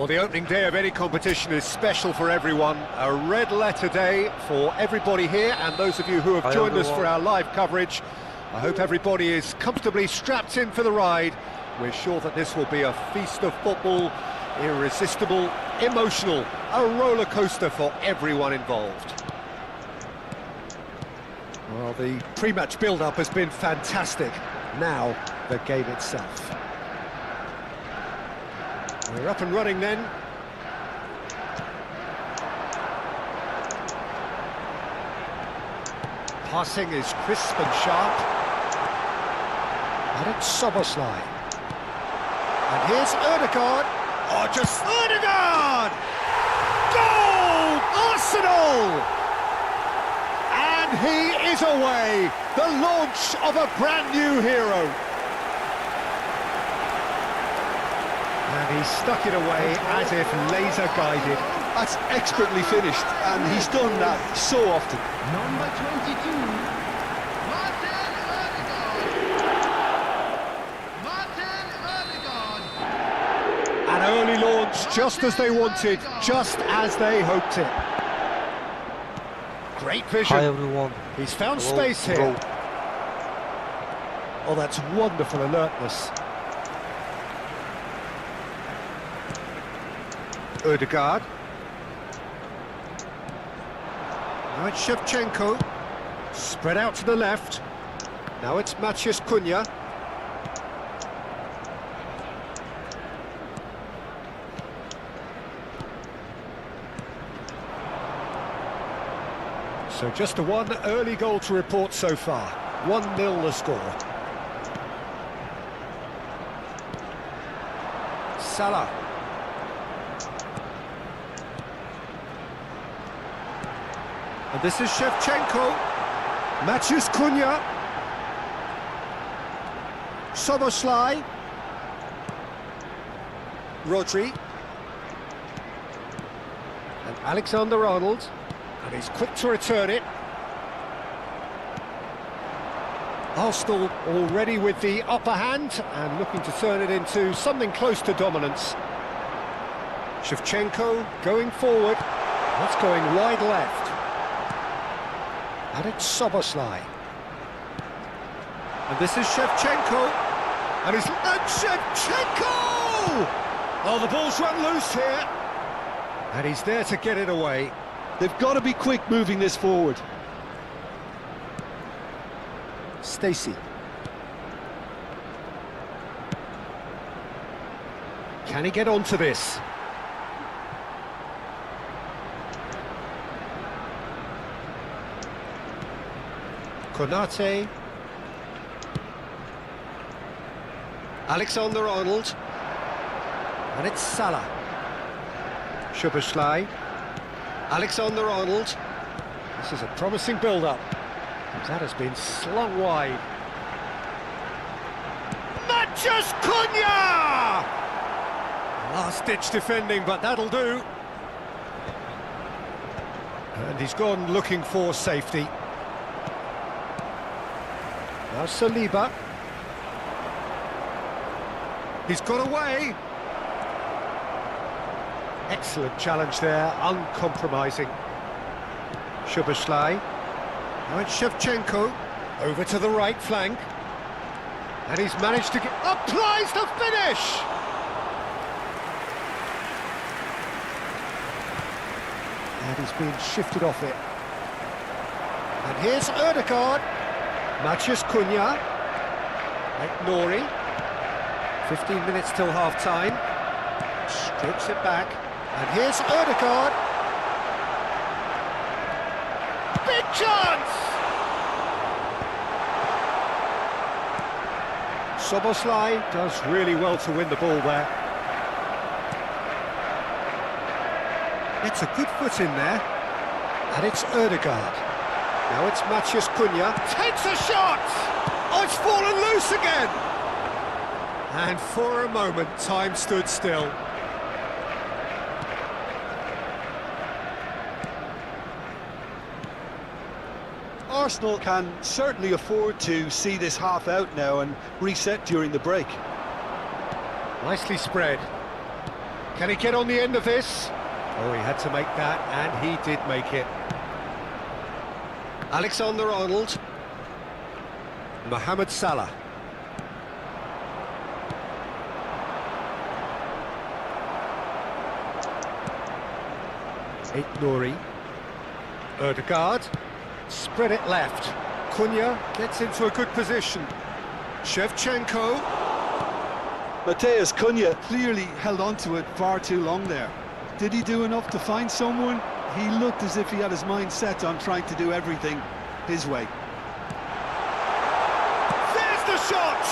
Well, the opening day of any competition is special for everyone. A red letter day for everybody here, and those of you who have joined us for our live coverage. I hope everybody is comfortably strapped in for the ride. We're sure that this will be a feast of football, irresistible, emotional, a roller coaster for everyone involved. Well, the pre-match build-up has been fantastic. Now, the game itself. We're up and running then. Passing is crisp and sharp. And it's Soboslai. And here's Ødegaard. Oh, just Ødegaard! Goal! Arsenal! And he is away. The launch of a brand new hero. And he stuck it away as if laser-guided. That's expertly finished, and he's done that so often. Number 22, Martin Ødegaard. An early launch, just as they wanted, just as they hoped it. Great vision. Hi everyone. He's found Hello. space here. Hello. Oh, that's wonderful alertness. Ødegaard. Now it's Shevchenko. Spread out to the left. Now it's Maciej Cunha. So just a one early goal to report so far. 1-0 the score. Salah. And this is Shevchenko. Maciej Cunha. Soboslai. Rodri. And Alexander-Arnold. And he's quick to return it. Arsenal already with the upper hand and looking to turn it into something close to dominance. Shevchenko going forward. That's going wide left. And it's Soboslai. And this is Shevchenko. And it's Shevchenko! Oh, the ball's run loose here. And he's there to get it away. They've got to be quick moving this forward. Stacey. Can he get onto this? Konate. Alexander-Arnold. And it's Salah. Szoboszlai. Alexander-Arnold. This is a promising build-up. That has been slung wide. Maciej Cunha! Last-ditch defending, but that'll do. And he's gone looking for safety. Now Saliba. He's got away. Excellent challenge there, uncompromising. Szoboszlai. Now it's Shevchenko. Over to the right flank. And he's managed to get... applies the finish! And he's been shifted off it. And here's Ødegaard. Maciej Cunha. Nouri. 15 minutes till half-time. Strips it back. And here's Ødegaard. Big chance! Soboslai does really well to win the ball there. It's a good foot in there. And it's Ødegaard. Now it's Maciej Cunha. Takes a shot! Oh, it's fallen loose again! And for a moment, time stood still. Arsenal can certainly afford to see this half out now and reset during the break. Nicely spread. Can he get on the end of this? Oh, he had to make that, and he did make it. Alexander-Arnold. Mohamed Salah. Nouri. Ødegaard. Spread it left. Cunha gets into a good position. Shevchenko. Matheus Cunha clearly held on to it far too long there. Did he do enough to find someone? He looked as if he had his mind set on trying to do everything his way. There's the shot!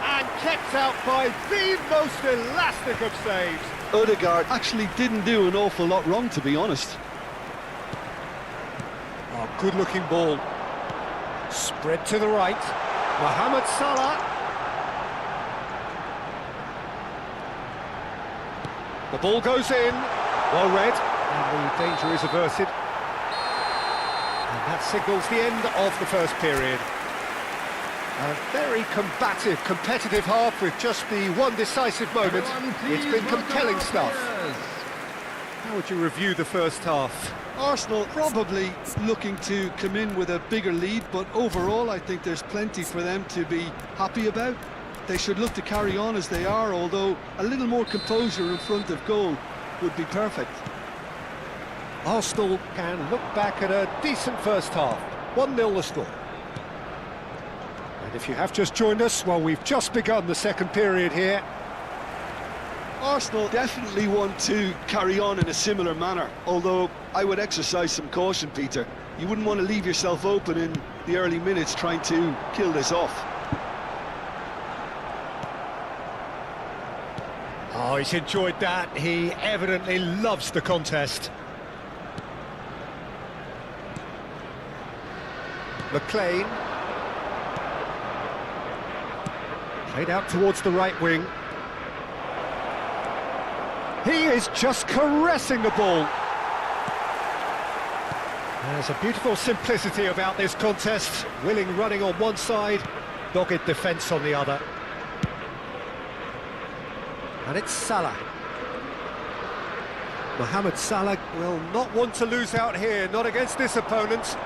And kept out by the most elastic of saves. Ødegaard actually didn't do an awful lot wrong, to be honest. Oh, good-looking ball. Spread to the right. Mohamed Salah. The ball goes in. Well read. And the danger is averted. And that signals the end of the first period. A very combative, competitive half with just the one decisive moment. It's been compelling stuff. How would you review the first half? Arsenal probably looking to come in with a bigger lead, but overall I think there's plenty for them to be happy about. They should look to carry on as they are, although a little more composure in front of goal would be perfect. Arsenal can look back at a decent first half. 1-0 the score. And if you have just joined us, well, we've just begun the second period here. Arsenal definitely want to carry on in a similar manner, although I would exercise some caution, Peter. You wouldn't want to leave yourself open in the early minutes trying to kill this off. Oh, he's enjoyed that. He evidently loves the contest. McLean. Played out towards the right wing. He is just caressing the ball. There's a beautiful simplicity about this contest. Willing running on one side, dogged defence on the other. And it's Salah. Mohamed Salah will not want to lose out here, not against this opponent.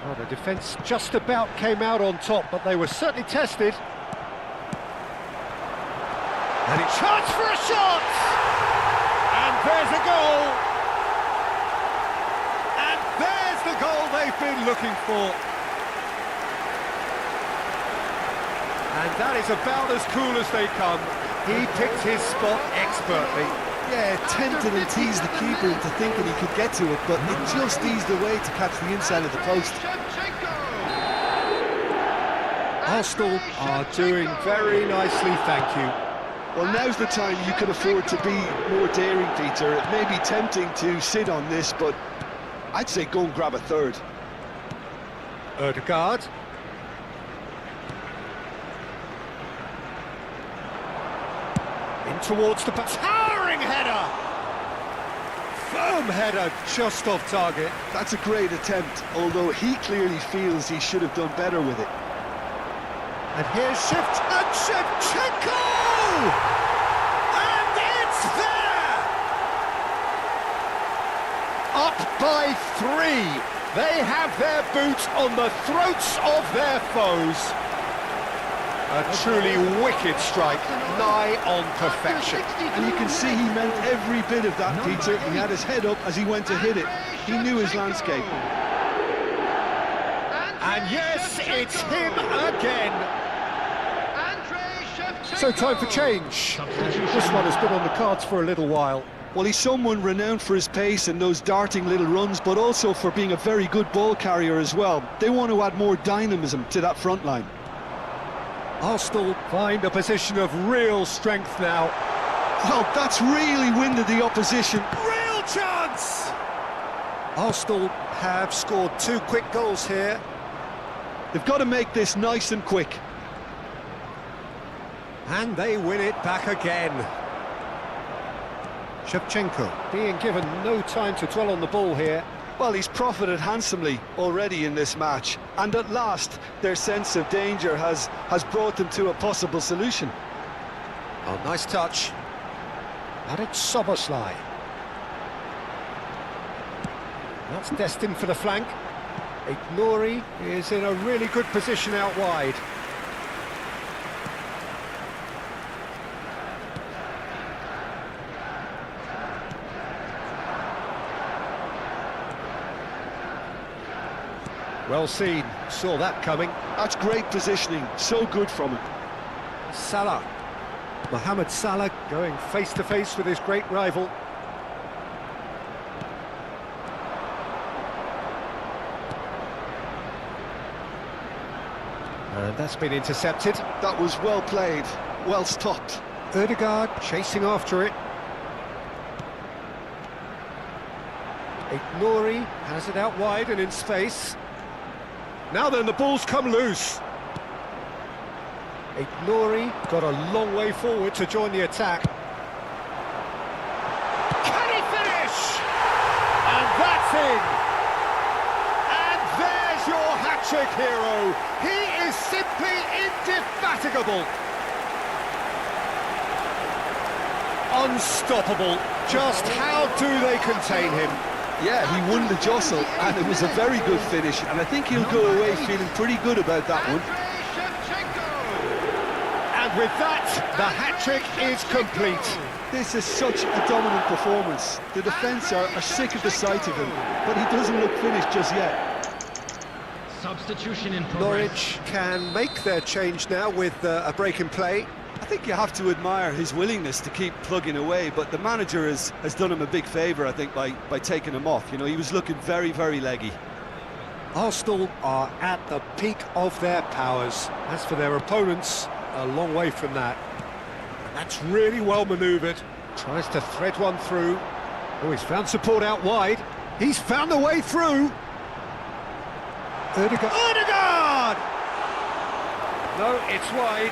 Well, the defence just about came out on top, but they were certainly tested. And it's chance for a shot! And there's a goal! And there's the goal they've been looking for. And that is about as cool as they come. He picked his spot expertly. Yeah, tempted and teased the keeper into thinking he could get to it, but it just eased away to catch the inside of the post. Arsenal are doing very nicely, thank you. Well, now's the time you can afford to be more daring, Peter. It may be tempting to sit on this, but I'd say go and grab a third. Ødegaard. In towards the towering header! Firm header, just off target. That's a great attempt, although he clearly feels he should have done better with it. And here's Shevchenko! And it's there! Up by 3. They have their boots on the throats of their foes. A truly wicked strike, nigh on perfection. And you can see he meant every bit of that, Peter. He had his head up as he went to hit it. He knew his landscape. And yes, it's him again. So time for change. This one has been on the cards for a little while. Well, he's someone renowned for his pace and those darting little runs, but also for being a very good ball carrier as well. They want to add more dynamism to that front line. Arsenal find a position of real strength now. Well, that's really winded the opposition. Real chance! Arsenal have scored 2 quick goals here. They've got to make this nice and quick. And they win it back again. Shevchenko being given no time to dwell on the ball here. Well, he's profited handsomely already in this match, and at last their sense of danger has brought them to a possible solution. Oh, nice touch. And it's Soboslai. That's destined for the flank. Ignori is in a really good position out wide. Well seen, saw that coming. That's great positioning, so good from him. Salah. Mohamed Salah going face-to-face with his great rival. And that's been intercepted. That was well played, well stopped. Ødegaard chasing after it. Ignori has it out wide and in space. Now then, the ball's come loose. Ignori got a long way forward to join the attack. Can he finish? And that's in. And there's your hat-trick hero. He is simply indefatigable. Unstoppable. Just how do they contain him? Yeah, he won the jostle, and it was a very good finish, and I think he'll go away feeling pretty good about that one. And with that, the hat-trick is complete. This is such a dominant performance. The defence are sick of the sight of him, but he doesn't look finished just yet. Substitution in progress. Norwich can make their change now with a break in play. I think you have to admire his willingness to keep plugging away, but the manager has done him a big favour, I think, by taking him off. You know, he was looking very, very leggy. Arsenal are at the peak of their powers. As for their opponents, a long way from that. And that's really well manoeuvred. Tries to thread one through. Oh, he's found support out wide. He's found the way through. Ødegaard. Ødegaard! No, it's wide.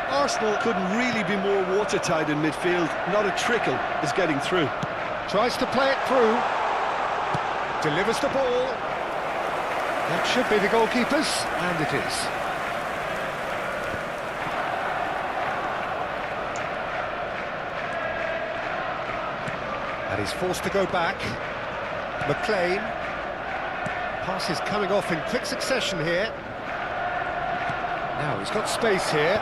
Arsenal couldn't really be more watertight in midfield. Not a trickle is getting through. Tries to play it through. Delivers the ball. That should be the goalkeeper's, and it is. And he's forced to go back. McLean. Pass is coming off in quick succession here. Now he's got space here.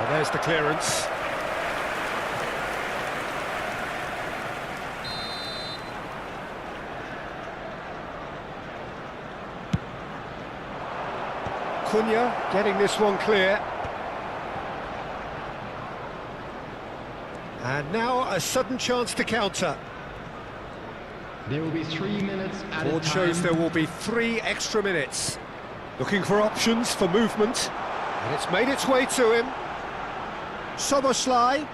Well, there's the clearance. Cunha getting this one clear. And now a sudden chance to counter. There will be 3 minutes at a time. Board shows there will be 3 extra minutes. Looking for options for movement. And it's made its way to him. Soboslai.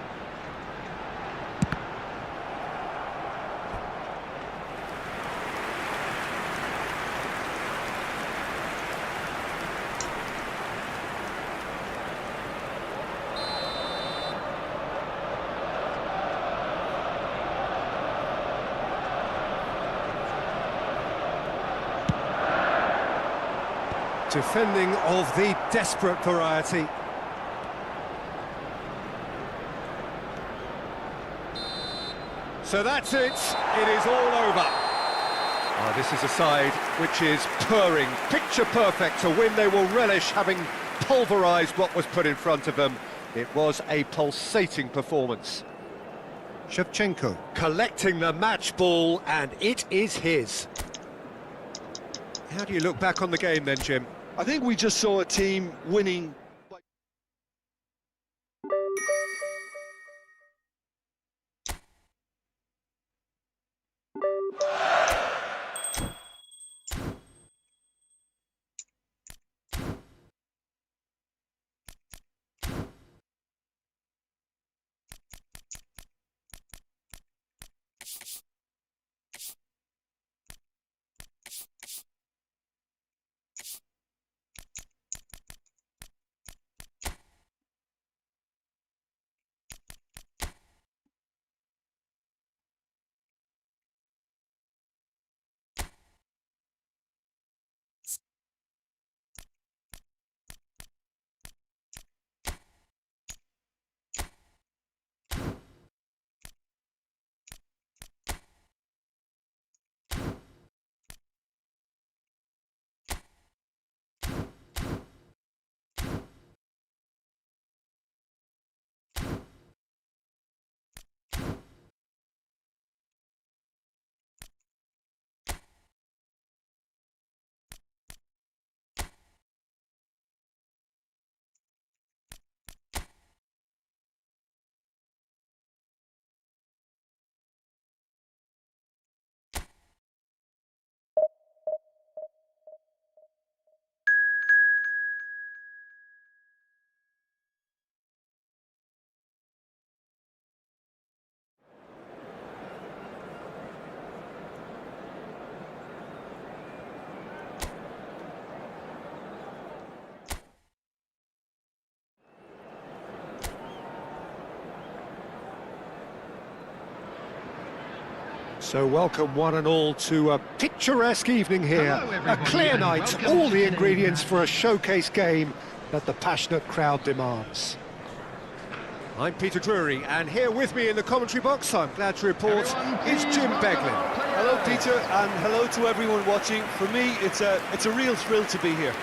Defending of the desperate variety. So that's it. It is all over. Oh, this is a side which is purring, picture perfect, a win they will relish, having pulverised what was put in front of them. It was a pulsating performance. Shevchenko collecting the match ball, and it is his. How do you look back on the game then, Jim? I think we just saw a team winning So welcome one and all to a picturesque evening here. A clear night, all the ingredients for a showcase game that the passionate crowd demands. I'm Peter Drury, and here with me in the commentary box, I'm glad to report, is Jim Beglin. Hello, Peter, and hello to everyone watching. For me, it's a real thrill to be here.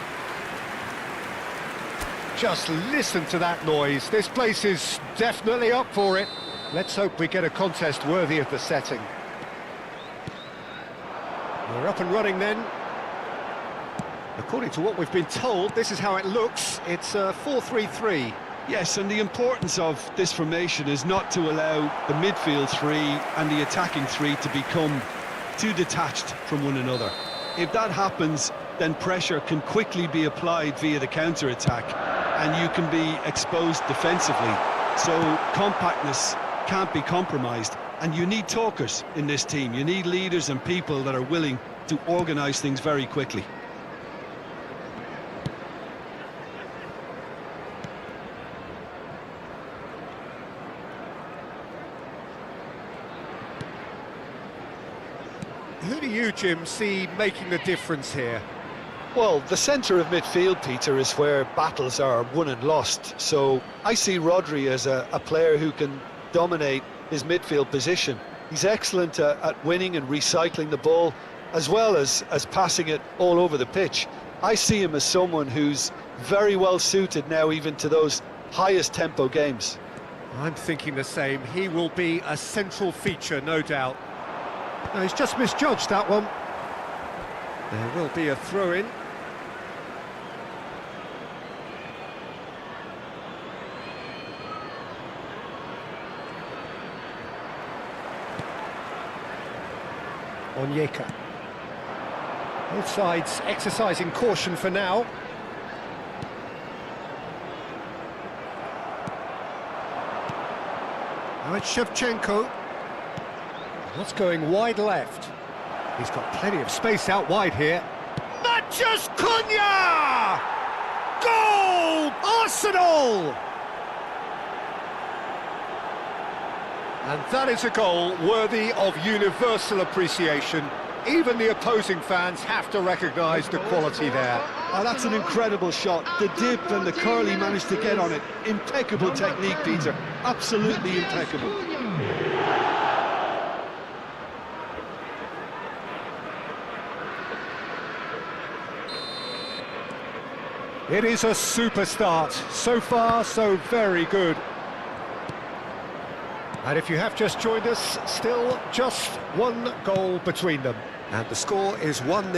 Just listen to that noise. This place is definitely up for it. Let's hope we get a contest worthy of the setting. We're up and running then. According to what we've been told, this is how it looks. It's a 4-3-3. Yes, and the importance of this formation is not to allow the midfield three and the attacking three to become too detached from one another. If that happens, then pressure can quickly be applied via the counter-attack, and you can be exposed defensively. So compactness can't be compromised, and you need talkers in this team. You need leaders and people that are willing to organise things very quickly. Who do you, Jim, see making the difference here? Well, the centre of midfield, Peter, is where battles are won and lost. So I see Rodri as a player who can dominate his midfield position. He's excellent at winning and recycling the ball, as well as passing it all over the pitch. I see him as someone who's very well suited now even to those highest tempo games. I'm thinking the same. He will be a central feature, no doubt. No, he's just misjudged that one. There will be a throw-in. Onyeka. Both sides exercising caution for now. Now it's Shevchenko. What's going wide left? He's got plenty of space out wide here. Matches Cunha! Goal! Arsenal! And that is a goal worthy of universal appreciation. Even the opposing fans have to recognise the quality there. Oh, that's an incredible shot. The dip and the curl he managed to get on it. Impeccable technique, Peter. Absolutely impeccable. It is a super start. So far, so very good. And if you have just joined us, still just one goal between them. And the score is 1-0.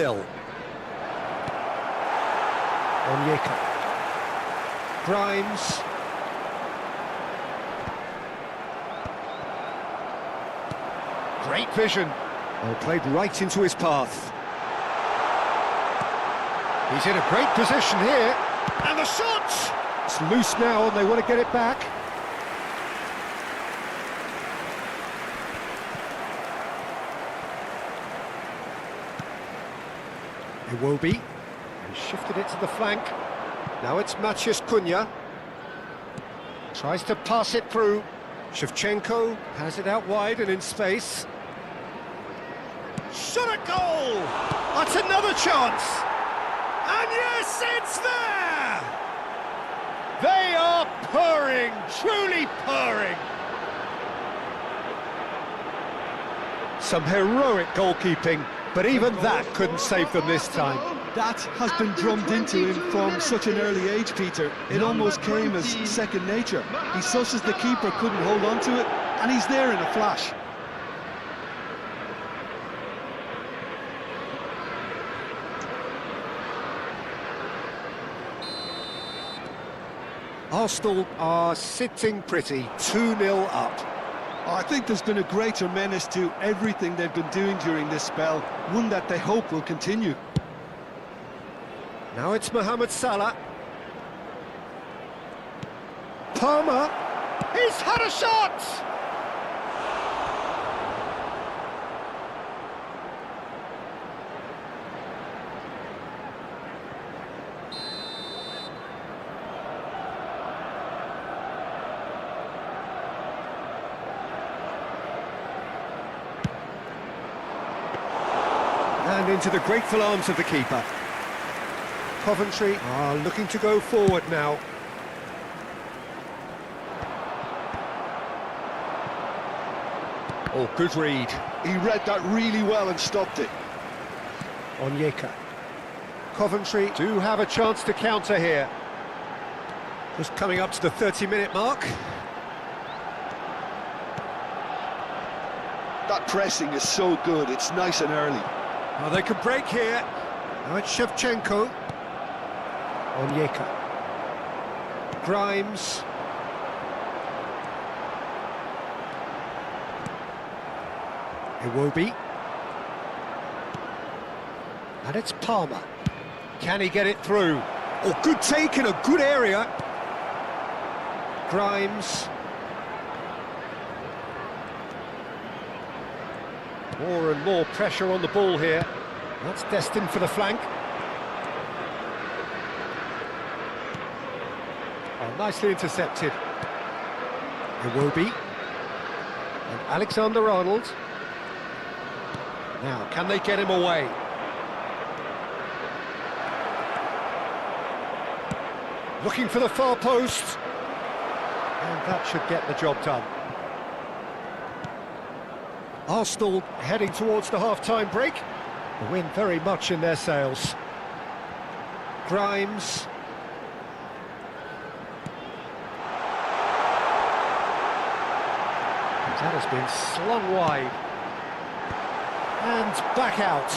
Onyeka. Grimes. Great vision. Well, played right into his path. He's in a great position here. And the shot! It's loose now and they want to get it back. Iwobi, and shifted it to the flank. Now it's Matches Cunha. Tries to pass it through. Shevchenko has it out wide and in space. Shot a goal! That's another chance! And yes, it's there! They are purring, truly purring. Some heroic goalkeeping. But even that couldn't save them this time. That has been drummed into him from such an early age, Peter. It almost came as second nature. He susses the keeper couldn't hold on to it, and he's there in a flash. Arsenal are sitting pretty, 2-0 up. I think there's been a greater menace to everything they've been doing during this spell, one that they hope will continue. Now it's Mohamed Salah. Palmer. He's had a shot! And into the grateful arms of the keeper. Coventry are looking to go forward now. Oh, good read. He read that really well and stopped it. Onyeka. Coventry do have a chance to counter here. Just coming up to the 30-minute mark. That pressing is so good, it's nice and early. Oh, they could break here. Now it's Shevchenko. Onyeka. Grimes. Iwobi. And it's Palmer. Can he get it through? Oh, good take in a good area. Grimes. More and more pressure on the ball here. That's destined for the flank. Oh, nicely intercepted. Iwobi. And Alexander-Arnold. Now, can they get him away? Looking for the far post. And that should get the job done. Arsenal heading towards the half-time break. The win very much in their sails. Grimes. That has been slung wide. And back out.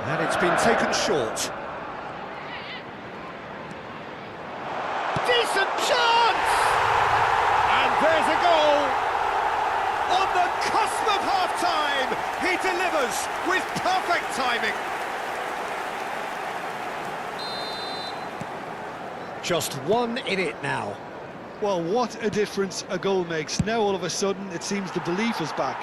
And it's been taken short. Decent chance! And there's a goal! On the cusp of half-time, he delivers with perfect timing. Just 1 in it now. Well, what a difference a goal makes. Now all of a sudden it seems the belief is back.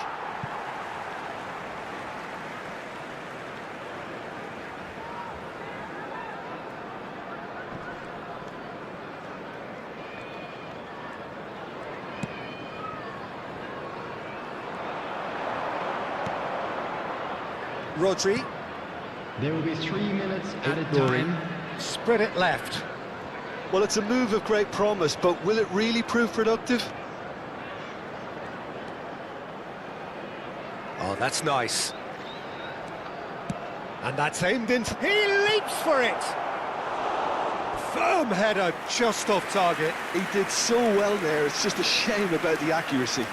Rodri. There will be 3 minutes added Rory. time. Spread it left. Well, it's a move of great promise, but will it really prove productive? Oh, that's nice. And that's aimed into... He leaps for it! Firm header, just off target. He did so well there, it's just a shame about the accuracy.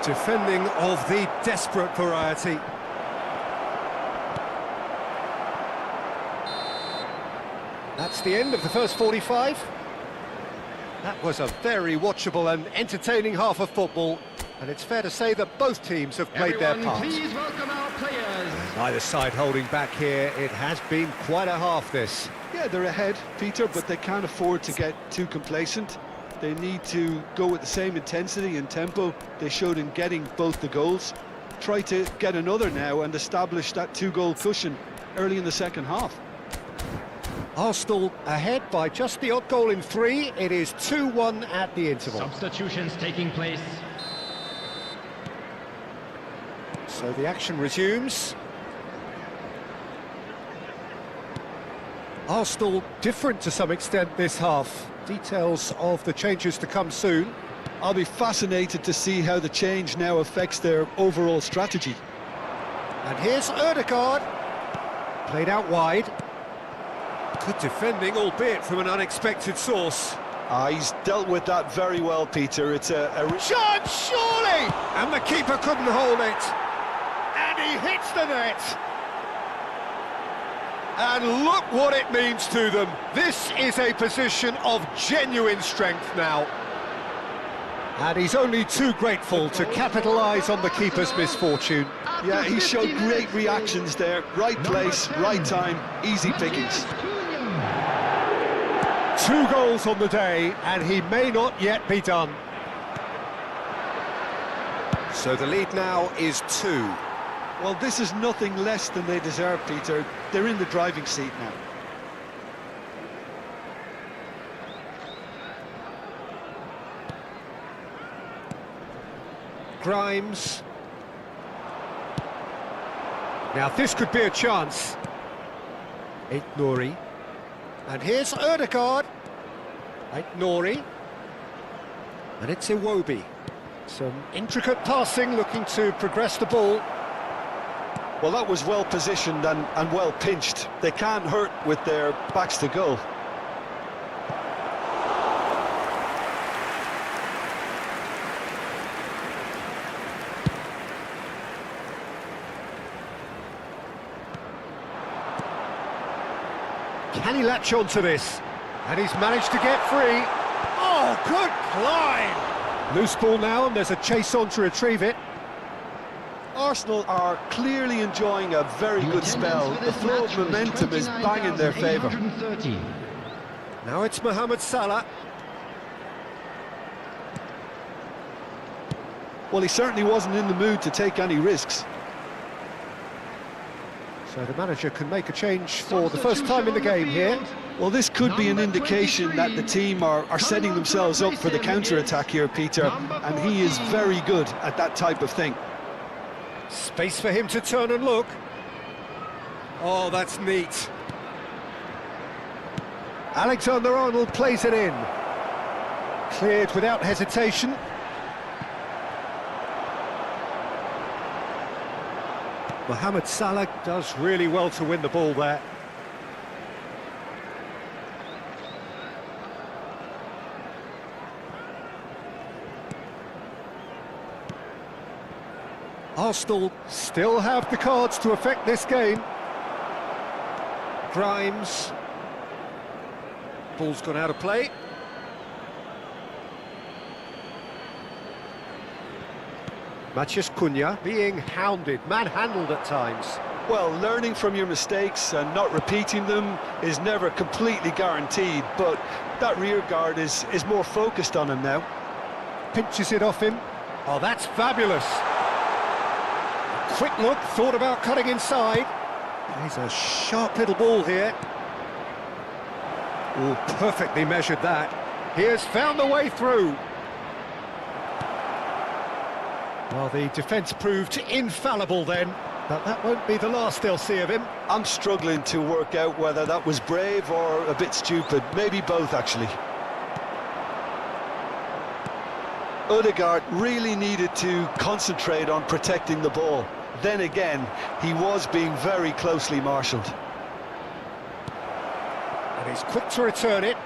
Defending of the desperate variety. That's the end of the first 45. That was a very watchable and entertaining half of football, and it's fair to say that both teams have played Everyone, their part. please welcome our players. Neither side holding back here. It has been quite a half, this. Yeah, they're ahead, Peter, but they can't afford to get too complacent. They need to go with the same intensity and tempo they showed in getting both the goals. Try to get another now and establish that 2-goal cushion early in the second half. Arsenal ahead by just the odd goal in 3. It is 2-1 at the interval. Substitutions taking place. So the action resumes. Arsenal different to some extent this half. Details of the changes to come soon. I'll be fascinated to see how the change now affects their overall strategy. And here's Ødegaard. Played out wide. Good defending, albeit from an unexpected source. He's dealt with that very well, Peter. It's a Chance, surely! And the keeper couldn't hold it. And he hits the net. And look what it means to them. This is a position of genuine strength now. And he's only too grateful to capitalise on the keeper's misfortune. Yeah, he showed great reactions there. Right place, right time, easy pickings. 2 goals on the day, and he may not yet be done. So the lead now is 2. Well, this is nothing less than they deserve, Peter. They're in the driving seat now. Grimes. Now this could be a chance. Aït-Nouri. And here's Ødegaard. Aït-Nouri. And it's Iwobi. Some intricate passing, looking to progress the ball. Well, that was well positioned and well pinched. They can't hurt with their backs to goal. Can he latch on to this? And he's managed to get free. Oh, good climb! Loose ball now, and there's a chase on to retrieve it. Arsenal are clearly enjoying a very good spell. The flow of momentum is bang in their favour. Now it's Mohamed Salah. Well, he certainly wasn't in the mood to take any risks. So the manager can make a change for the first time in the game here. Well, this could be an indication that the team are setting themselves up for the counter-attack here, Peter, and he is very good at that type of thing. Space for him to turn and look. Oh, that's neat. Alexander-Arnold plays it in. Cleared without hesitation. Mohamed Salah does really well to win the ball there. Arsenal still have the cards to affect this game. Grimes. Ball's gone out of play. Matheus Cunha being hounded, manhandled at times. Well, learning from your mistakes and not repeating them is never completely guaranteed, but that rear guard is more focused on him now. Pinches it off him. Oh, that's fabulous. Quick look, thought about cutting inside. He's a sharp little ball here. Oh, perfectly measured that. He has found the way through. Well, the defence proved infallible then, but that won't be the last they'll see of him. I'm struggling to work out whether that was brave or a bit stupid. Maybe both, actually. Ødegaard really needed to concentrate on protecting the ball. Then again, he was being very closely marshalled. And he's quick to return it.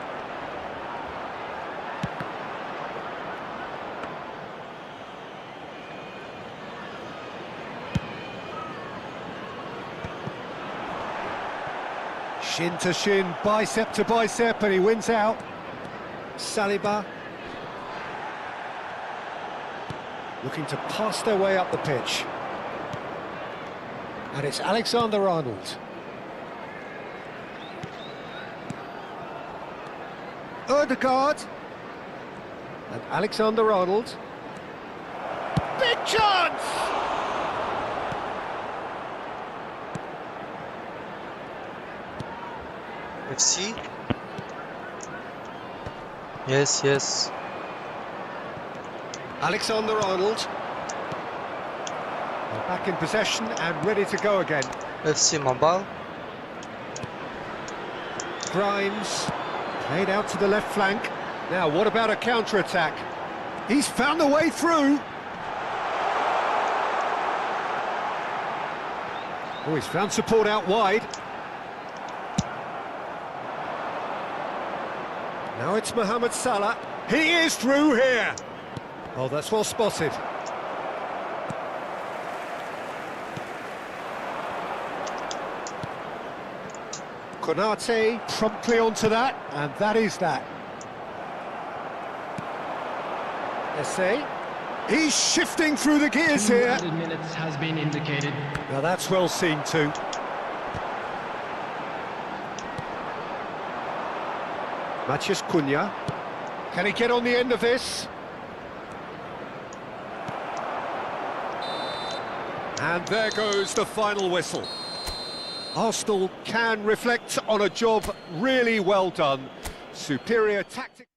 Shin to shin, bicep to bicep, and he wins out. Saliba. Looking to pass their way up the pitch. And it's Alexander-Arnold. Ødegaard. And Alexander-Arnold. Big chance! FC? Yes. Alexander-Arnold. Back in possession and ready to go again. FC Mobile. Grimes. Played out to the left flank. Now, what about a counter-attack? He's found a way through. Oh, he's found support out wide. Now it's Mohamed Salah. He is through here. Oh, that's well spotted. Konate promptly onto that, and that is that. Essay. He's shifting through the gears here. 2 minutes has been indicated. Now that's well seen too. Matheus Cunha. Can he get on the end of this? And there goes the final whistle. Arsenal can reflect on a job really well done. Superior tactics.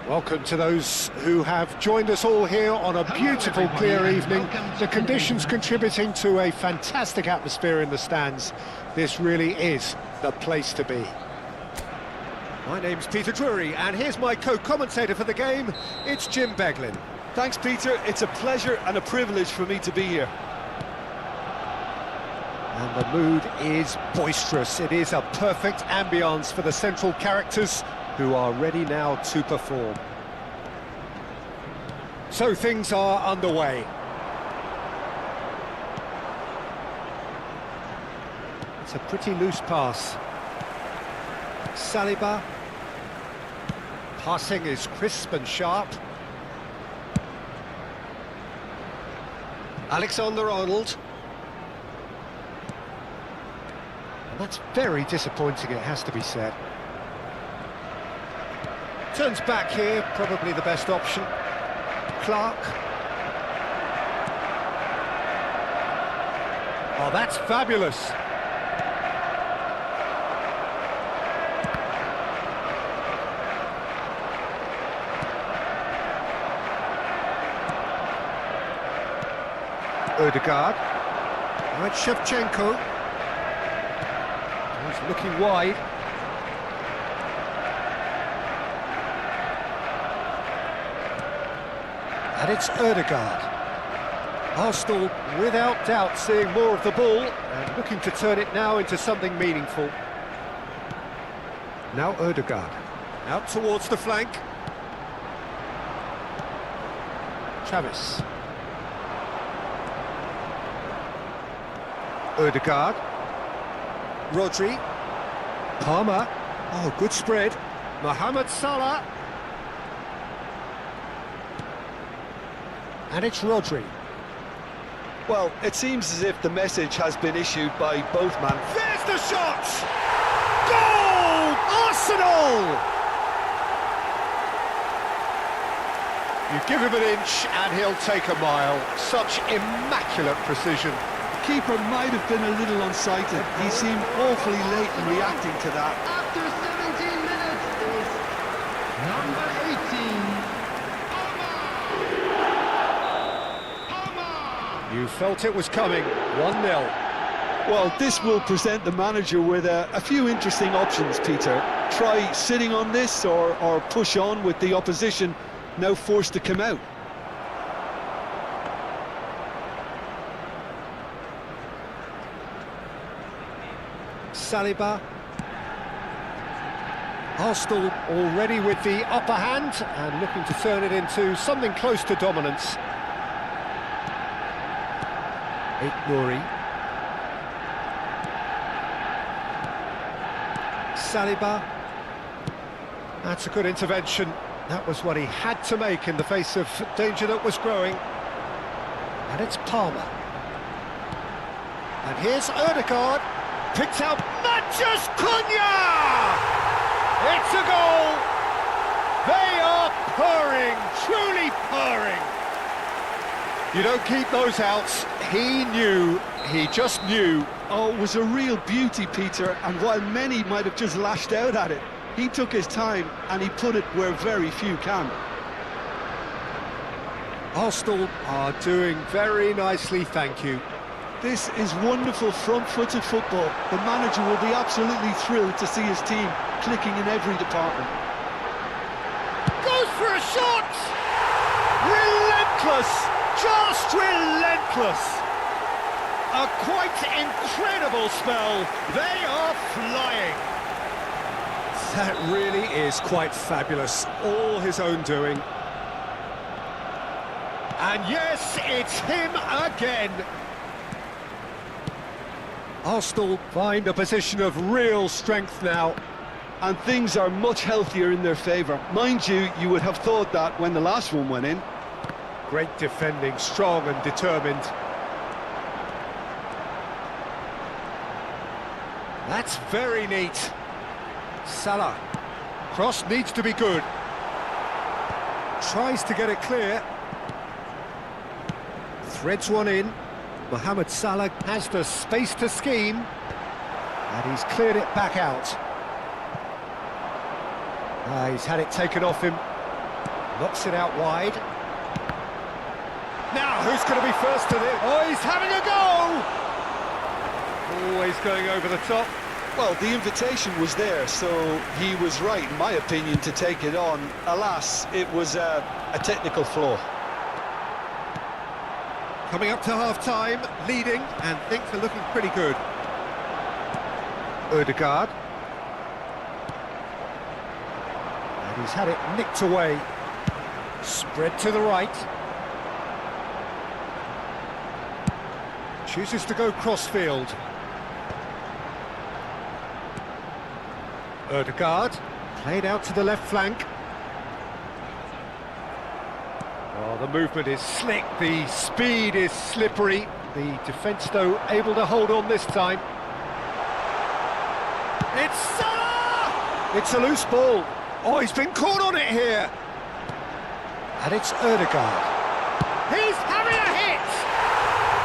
Welcome to those who have joined us all here on a beautiful, clear evening. The conditions contributing to a fantastic atmosphere in the stands. This really is the place to be. My name's Peter Drury, and here's my co-commentator for the game. It's Jim Beglin. Thanks, Peter. It's a pleasure and a privilege for me to be here. And the mood is boisterous. It is a perfect ambience for the central characters who are ready now to perform. So things are underway. It's a pretty loose pass. Saliba. Passing is crisp and sharp. Alexander-Arnold. And that's very disappointing, it has to be said. Turns back here, probably the best option. Clark. Oh, that's fabulous. Ødegaard. Now it's Shevchenko. He's looking wide. And it's Ødegaard. Arsenal, without doubt, seeing more of the ball and looking to turn it now into something meaningful. Now Ødegaard. Out towards the flank. Travis. Ødegaard. Rodri. Palmer. Oh, good spread. Mohamed Salah. And it's Rodri. Well, it seems as if the message has been issued by both men. There's the shot! Goal! Arsenal! You give him an inch and he'll take a mile. Such immaculate precision. Keeper might have been a little unsighted. He seemed awfully late in reacting to that. After 17 minutes is number 18. You felt it was coming. 1-0. Well, this will present the manager with a few interesting options, Peter. Try sitting on this or push on with the opposition now forced to come out. Saliba. Arsenal already with the upper hand and looking to turn it into something close to dominance. Nouri. Saliba. That's a good intervention. That was what he had to make in the face of danger that was growing. And it's Palmer. And here's Ødegaard. Picked out Mathias Cunha! It's a goal! They are purring, truly purring. You don't keep those outs. He knew, he just knew. Oh, it was a real beauty, Peter, and while many might have just lashed out at it, he took his time and he put it where very few can. Arsenal are doing very nicely, thank you. This is wonderful front-footed football. The manager will be absolutely thrilled to see his team clicking in every department. Goes for a shot! Relentless! Just relentless! A quite incredible spell. They are flying. That really is quite fabulous. All his own doing. And yes, it's him again. Arsenal find a position of real strength now. And things are much healthier in their favour. Mind you, you would have thought that when the last one went in. Great defending, strong and determined. That's very neat. Salah. Cross needs to be good. Tries to get it clear. Threads one in. Mohamed Salah has the space to scheme. And he's cleared it back out. He's had it taken off him. Knocks it out wide. Now, who's going to be first to this? Oh, he's having a go! Always going over the top. Well, the invitation was there, so he was right, in my opinion, to take it on. Alas, it was a technical flaw. Coming up to half-time, leading, and things are looking pretty good. Ødegaard. And he's had it nicked away. Spread to the right. Chooses to go cross-field. Ødegaard, played out to the left flank. Oh, the movement is slick, the speed is slippery. The defence, though, able to hold on this time. It's Salah! It's a loose ball. Oh, he's been caught on it here. And it's Ødegaard. He's having a hit!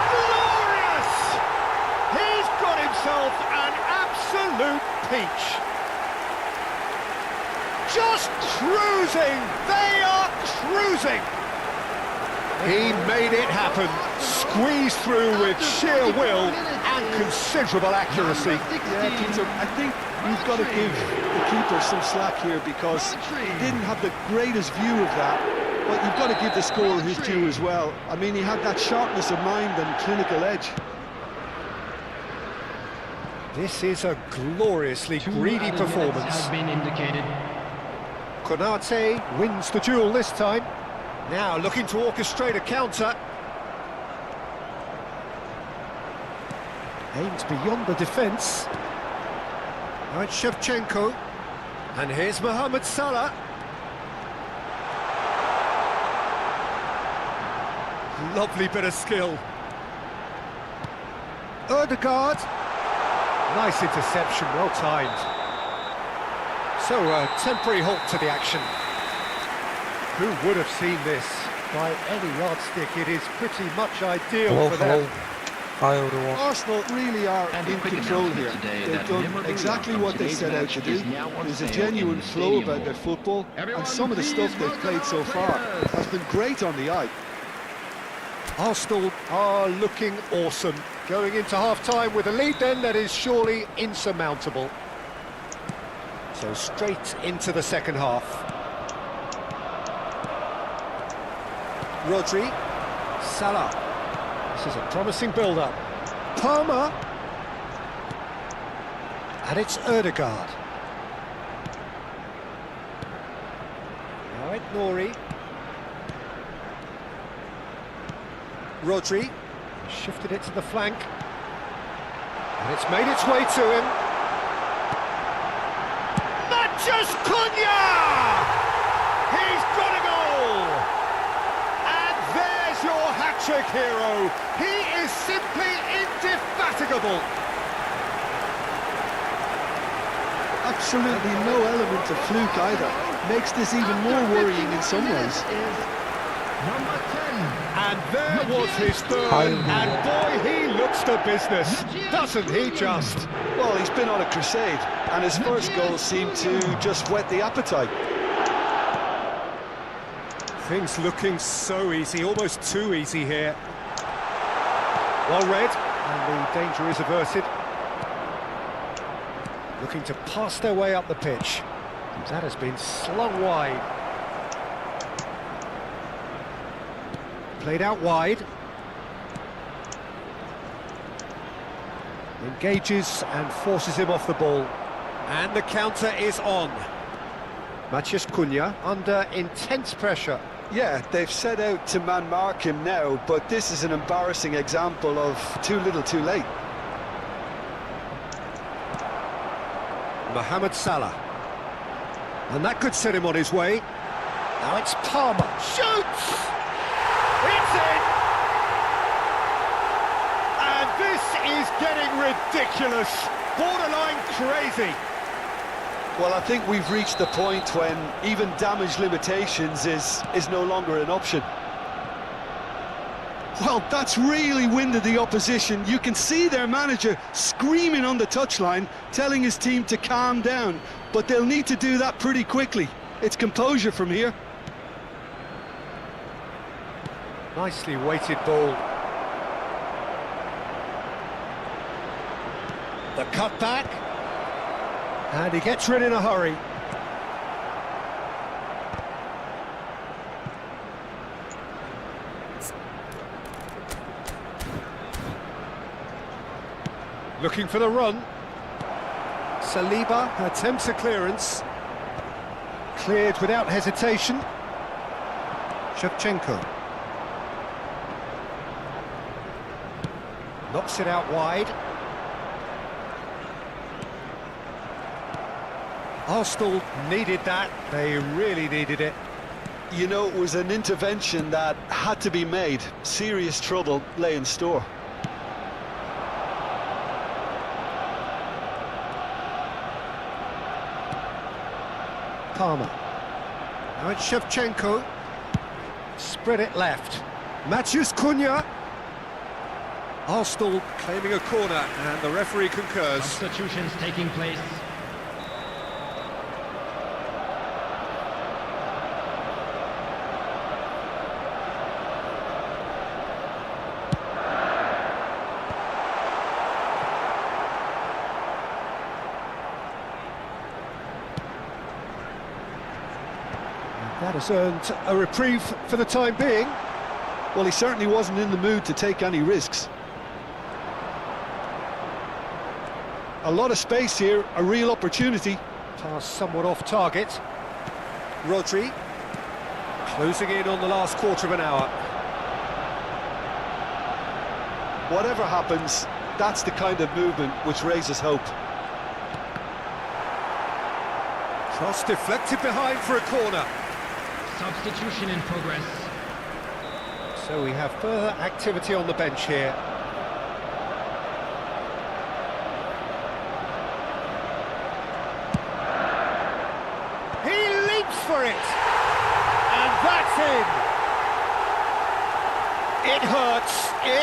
Glorious! He's got himself an absolute peach. Just cruising! They are cruising! He made it happen. squeezed through with sheer will and considerable accuracy. Yeah, Peter, I think you've got to give the keeper some slack here because he didn't have the greatest view of that, but you've got to give the scorer his due as well. I mean, he had that sharpness of mind and clinical edge. This is a gloriously greedy performance. Has been indicated. Konate wins the duel this time. Now looking to orchestrate a counter. Aims beyond the defence. Now it's Shevchenko. And here's Mohamed Salah. Lovely bit of skill. Ødegaard. Nice interception, well timed. So, a temporary halt to the action. Who would have seen this? By any yardstick, it is pretty much ideal for them. Hi everyone. Arsenal really are in control here. They've done exactly what they set out to do. There's a genuine flow about their football, and some of the stuff they've played so far has been great on the eye. Arsenal are looking awesome. Going into half-time with a lead then that is surely insurmountable. So straight into the second half. Rodri, Salah. This is a promising build-up. Palmer. And it's Ødegaard. Now it's Nori. Rodri shifted it to the flank, and it's made its way to him. Mathias Cunha! He's got a goal! And there's your hat-trick hero. He is simply indefatigable. Absolutely no element of fluke either. Makes this even more worrying in some ways. Number 10. And there was his third, and boy, he looks the business, doesn't he just? Well, he's been on a crusade, and his first goal seemed to just whet the appetite. Things looking so easy, almost too easy here. Well read, and the danger is averted. Looking to pass their way up the pitch. That has been slung wide. Played out wide. Engages and forces him off the ball. And the counter is on. Mathias Cunha under intense pressure. Yeah, they've set out to man-mark him now, but this is an embarrassing example of too little too late. Mohamed Salah. And that could set him on his way. Now it's Palmer. Shoots! It's in! And this is getting ridiculous. Borderline crazy. Well, I think we've reached the point when even damage limitations is no longer an option. Well, that's really winded the opposition. You can see their manager screaming on the touchline, telling his team to calm down, but they'll need to do that pretty quickly. It's composure from here. Nicely weighted ball. The cutback. And he gets rid in a hurry. Looking for the run. Saliba attempts a clearance. Cleared without hesitation. Shevchenko. Knocks it out wide. Arsenal needed that. They really needed it. You know, it was an intervention that had to be made. Serious trouble lay in store. Palmer. Now it's Shevchenko. Spread it left. Mathias Cunha. Arsenal claiming a corner, and the referee concurs. Substitutions taking place. That has earned a reprieve for the time being. Well, he certainly wasn't in the mood to take any risks. A lot of space here, a real opportunity. Pass somewhat off target. Rodri closing in on the last quarter of an hour. Whatever happens, that's the kind of movement which raises hope. Cross deflected behind for a corner. Substitution in progress. So we have further activity on the bench here. He leaps for it! And that's in! It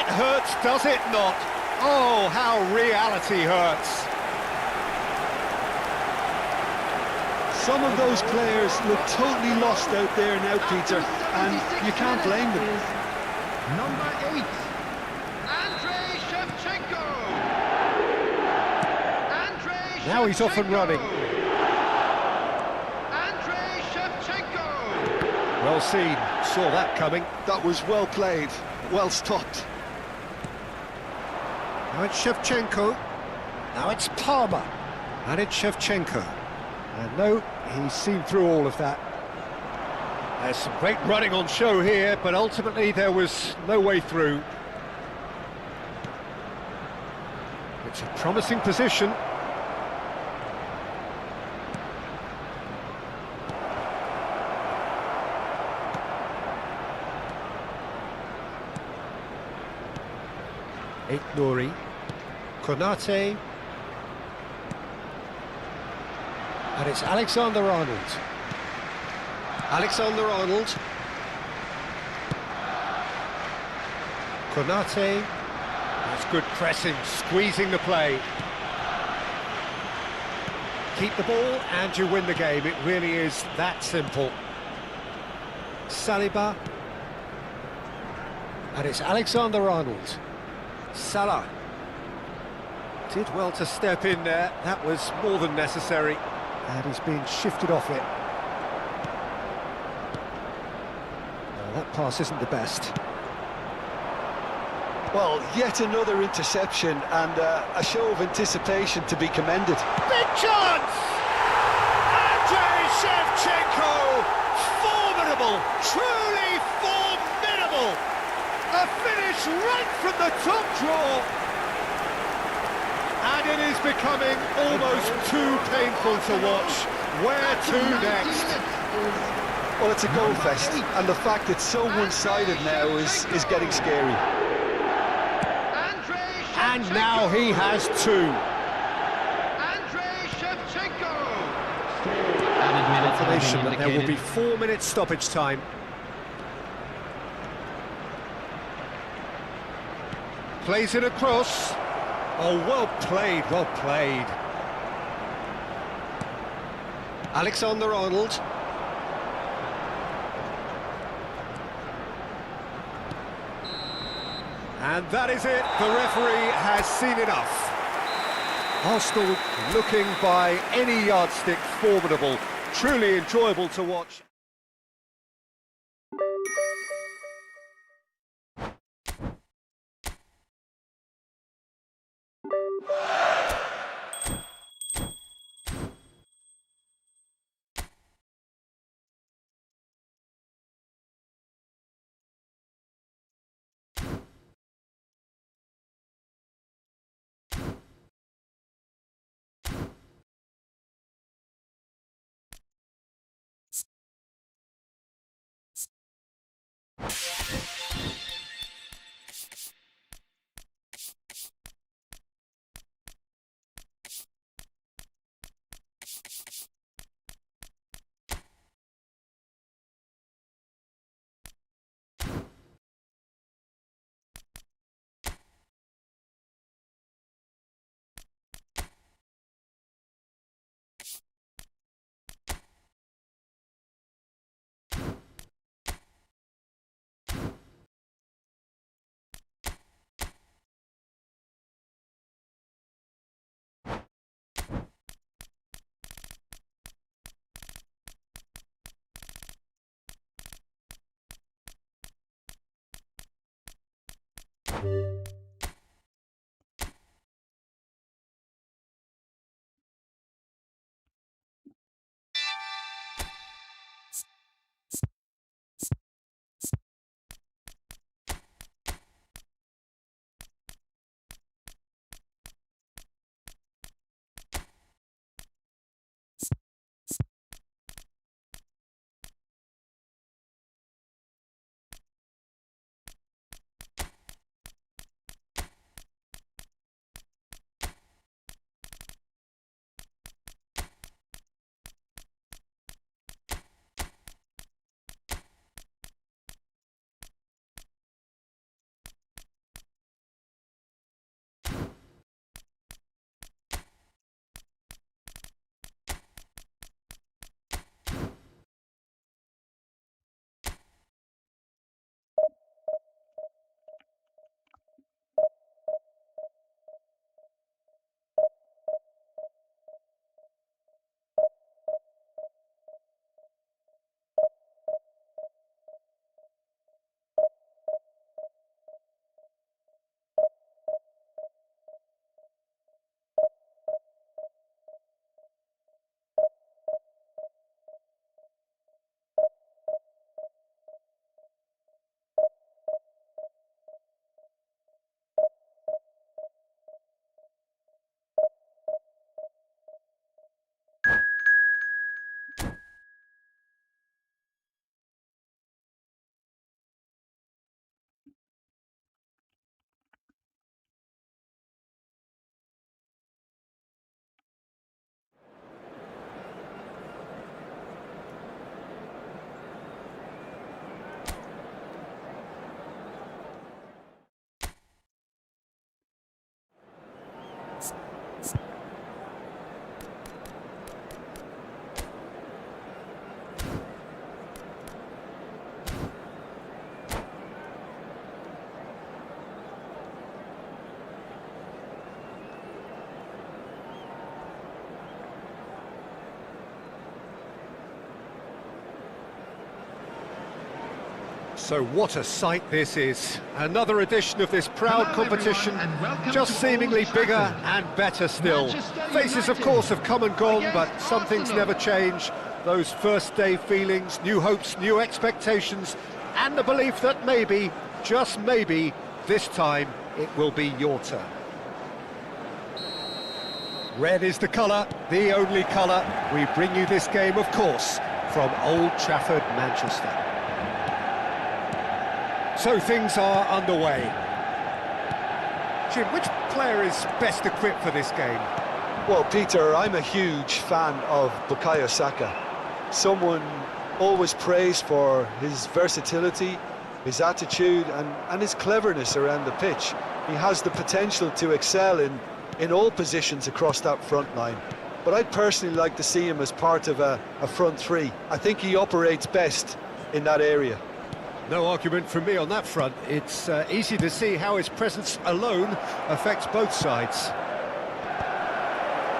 hurts, does it not? Oh, how reality hurts. Some of those players look totally lost out there now, Peter, and you can't blame them. Number 8. Andrei Shevchenko! Now he's off and running. Andrei Shevchenko! Well seen, saw that coming. That was well played, well stopped. Now it's Shevchenko. Now it's Palmer. And it's Shevchenko. And no, he's seen through all of that. There's some great running on show here, but ultimately there was no way through. It's a promising position. Nouri, Konate, and it's Alexander-Arnold. Alexander-Arnold. Konate. That's good pressing, squeezing the play. Keep the ball and you win the game. It really is that simple. Saliba. And it's Alexander-Arnold. Salah. Did well to step in there. That was more than necessary. And he's been shifted off it. No, that pass isn't the best. Well, yet another interception and a show of anticipation to be commended. Big chance! Andrei Shevchenko! Formidable! Truly formidable! A finish right from the top draw! And it is becoming almost too painful to watch. Where to next? Well, it's a goal fest, and the fact it's so one-sided now is getting scary. And now he has two. Andrei Shevchenko! Added minutes have been Confirmation that there will be indicated. 4 minutes stoppage time. Plays it across. Oh, well played, well played. Alexander-Arnold. And that is it. The referee has seen enough. Arsenal looking by any yardstick formidable. Truly enjoyable to watch. So what a sight this is. Another edition of this proud competition, just seemingly bigger and better still. Faces, of course, have come and gone, but some things never change. Those first day feelings, new hopes, new expectations, and the belief that maybe, just maybe, this time it will be your turn. Red is the colour, the only colour. We bring you this game, of course, from Old Trafford, Manchester. So things are underway. Jim, which player is best equipped for this game? Well, Peter, I'm a huge fan of Bukayo Saka. Someone always praised for his versatility, his attitude and his cleverness around the pitch. He has the potential to excel in all positions across that front line. But I'd personally like to see him as part of a front three. I think he operates best in that area. No argument from me on that front. It's easy to see how his presence alone affects both sides.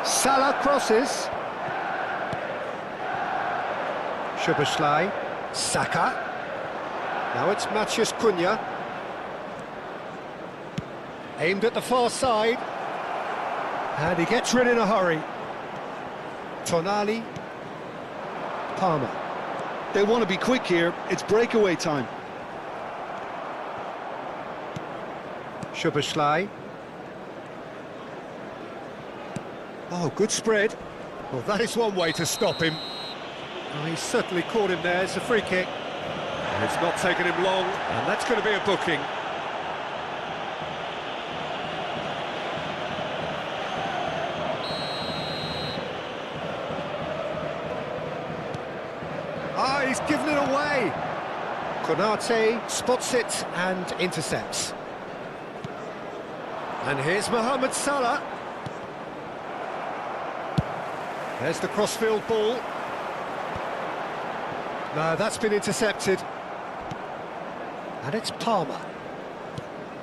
Salah crosses. Szoboszlai. Saka. Now it's Matheus Cunha. Aimed at the far side. And he gets rid in a hurry. Tonali. Palmer. They want to be quick here. It's breakaway time. Szoboszlai. Oh, good spread. Well, that is one way to stop him. Oh, he's certainly caught him there. It's a free kick. It's not taken him long, and that's going to be a booking. Ah, he's given it away. Konate spots it and intercepts. And here's Mohamed Salah. There's the crossfield ball. No, that's been intercepted. And it's Palmer,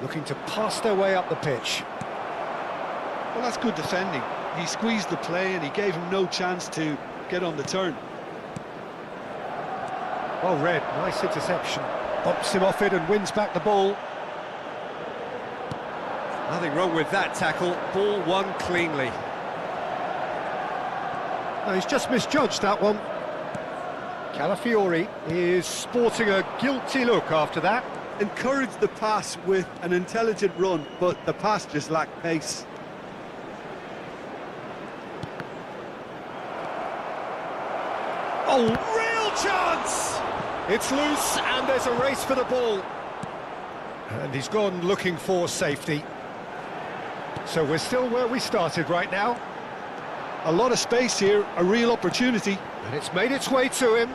looking to pass their way up the pitch. Well, that's good defending. He squeezed the play and he gave him no chance to get on the turn. Well read, nice interception. Bumps him off it and wins back the ball. Nothing wrong with that tackle, ball won cleanly. No, he's just misjudged that one. Calafiori is sporting a guilty look after that. Encouraged the pass with an intelligent run, but the pass just lacked pace. Oh, real chance! It's loose and there's a race for the ball. And he's gone looking for safety. So we're still where we started right now. A lot of space here, a real opportunity. And it's made its way to him.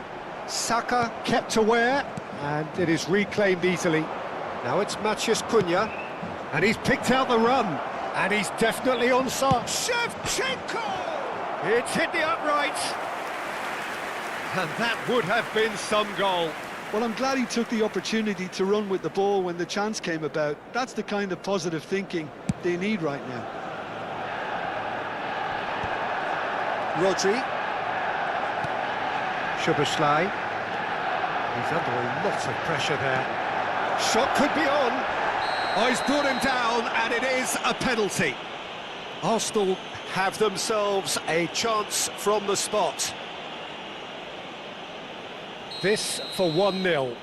Saka kept aware, and it is reclaimed easily. Now it's Maciej Cunha, and he's picked out the run, and he's definitely onside. Shevchenko! It's hit the upright, and that would have been some goal. Well, I'm glad he took the opportunity to run with the ball when the chance came about. That's the kind of positive thinking they need right now. Rodri. Szoboszlai. He's under a lot of pressure there. Shot could be on. Oh, he's brought him down, and it is a penalty. Arsenal have themselves a chance from the spot. This for 1-0.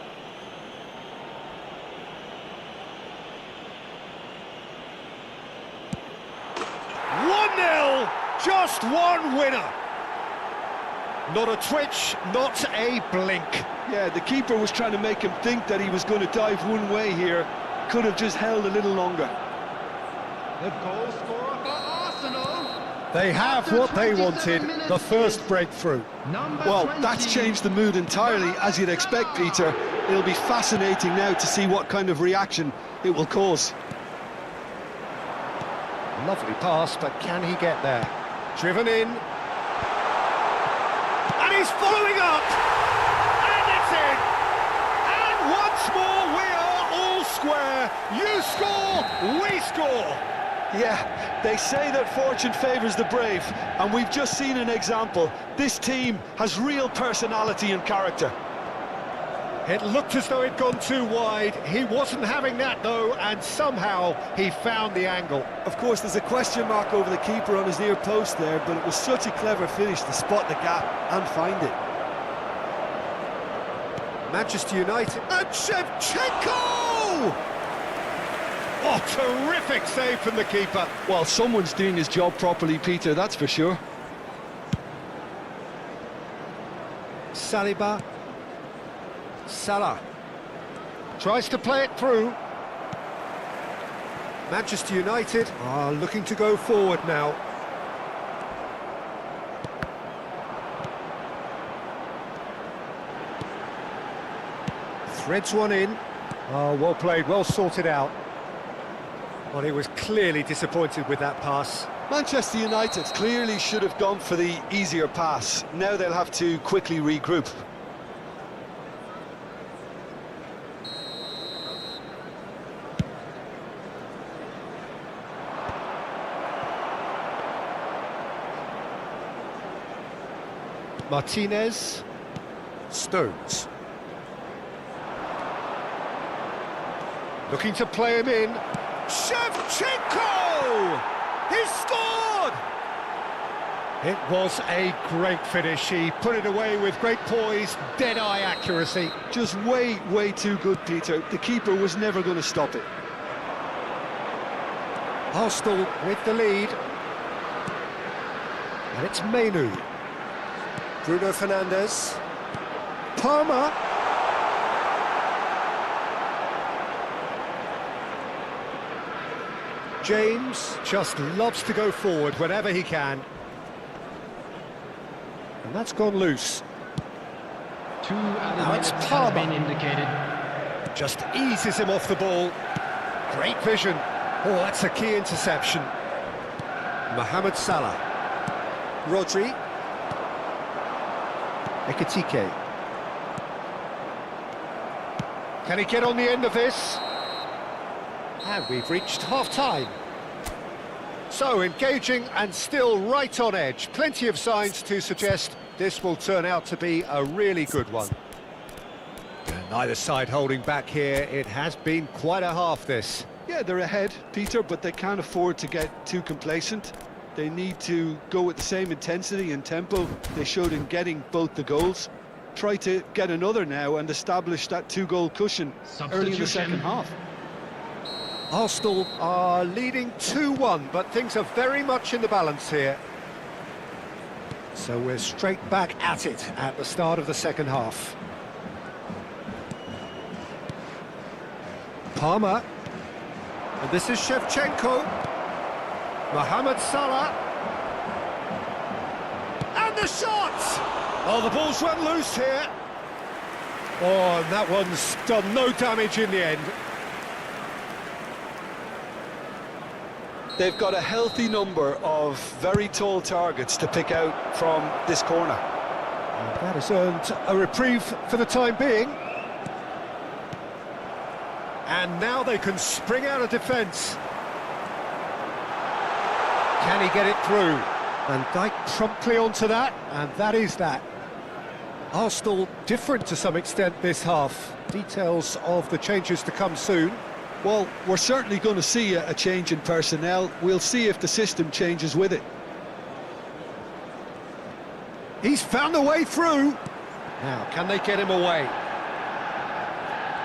Just one winner. Not a twitch, not a blink. Yeah, the keeper was trying to make him think that he was going to dive one way here. Could have just held a little longer. The goal scorer for Arsenal. They have what they wanted, the first breakthrough. Well, that's changed the mood entirely, as you'd expect, Peter. It'll be fascinating now to see what kind of reaction it will cause. Lovely pass, but can he get there? Driven in. And he's following up! And it's in! And once more we are all square. You score, we score! Yeah, they say that fortune favours the brave, and we've just seen an example. This team has real personality and character. It looked as though it'd gone too wide. He wasn't having that, though, and somehow he found the angle. Of course, there's a question mark over the keeper on his near post there, but it was such a clever finish to spot the gap and find it. Manchester United and Shevchenko! Oh, terrific save from the keeper. Well, someone's doing his job properly, Peter, that's for sure. Saliba. Salah tries to play it through. Manchester United are looking to go forward now. Threads one in. Oh, well played, well sorted out. Well, he was clearly disappointed with that pass. Manchester United clearly should have gone for the easier pass. Now they'll have to quickly regroup. Martinez. Stones. Looking to play him in. Shevchenko! He scored! It was a great finish. He put it away with great poise, dead-eye accuracy. Just way too good, Peter. The keeper was never going to stop it. Arsenal with the lead. And it's Menu. Bruno Fernandes. Palmer. James just loves to go forward whenever he can. And that's gone loose. 2 added Now it's minutes have Palmer. been indicated. Just eases him off the ball. Great vision. Oh, that's a key interception. Mohamed Salah. Rodri. Ekitike. Can he get on the end of this? And we've reached half-time. So, engaging and still right on edge. Plenty of signs to suggest this will turn out to be a really good one. And neither side holding back here. It has been quite a half, this. Yeah, they're ahead, Peter, but they can't afford to get too complacent. They need to go with the same intensity and tempo they showed in getting both the goals. Try to get another now and establish that two-goal cushion early in the second half. Arsenal are leading 2-1, but things are very much in the balance here. So we're straight back at it at the start of the second half. Palmer. And this is Shevchenko. Mohamed Salah. And the shot! Oh, the ball's run loose here. Oh, and that one's done no damage in the end. They've got a healthy number of very tall targets to pick out from this corner. And that has earned a reprieve for the time being. And now they can spring out of defence. Can he get it through? Van Dijk promptly onto that, and that is that. Arsenal different to some extent this half. Details of the changes to come soon. Well, we're certainly going to see a change in personnel. We'll see if the system changes with it. He's found a way through. Now, can they get him away?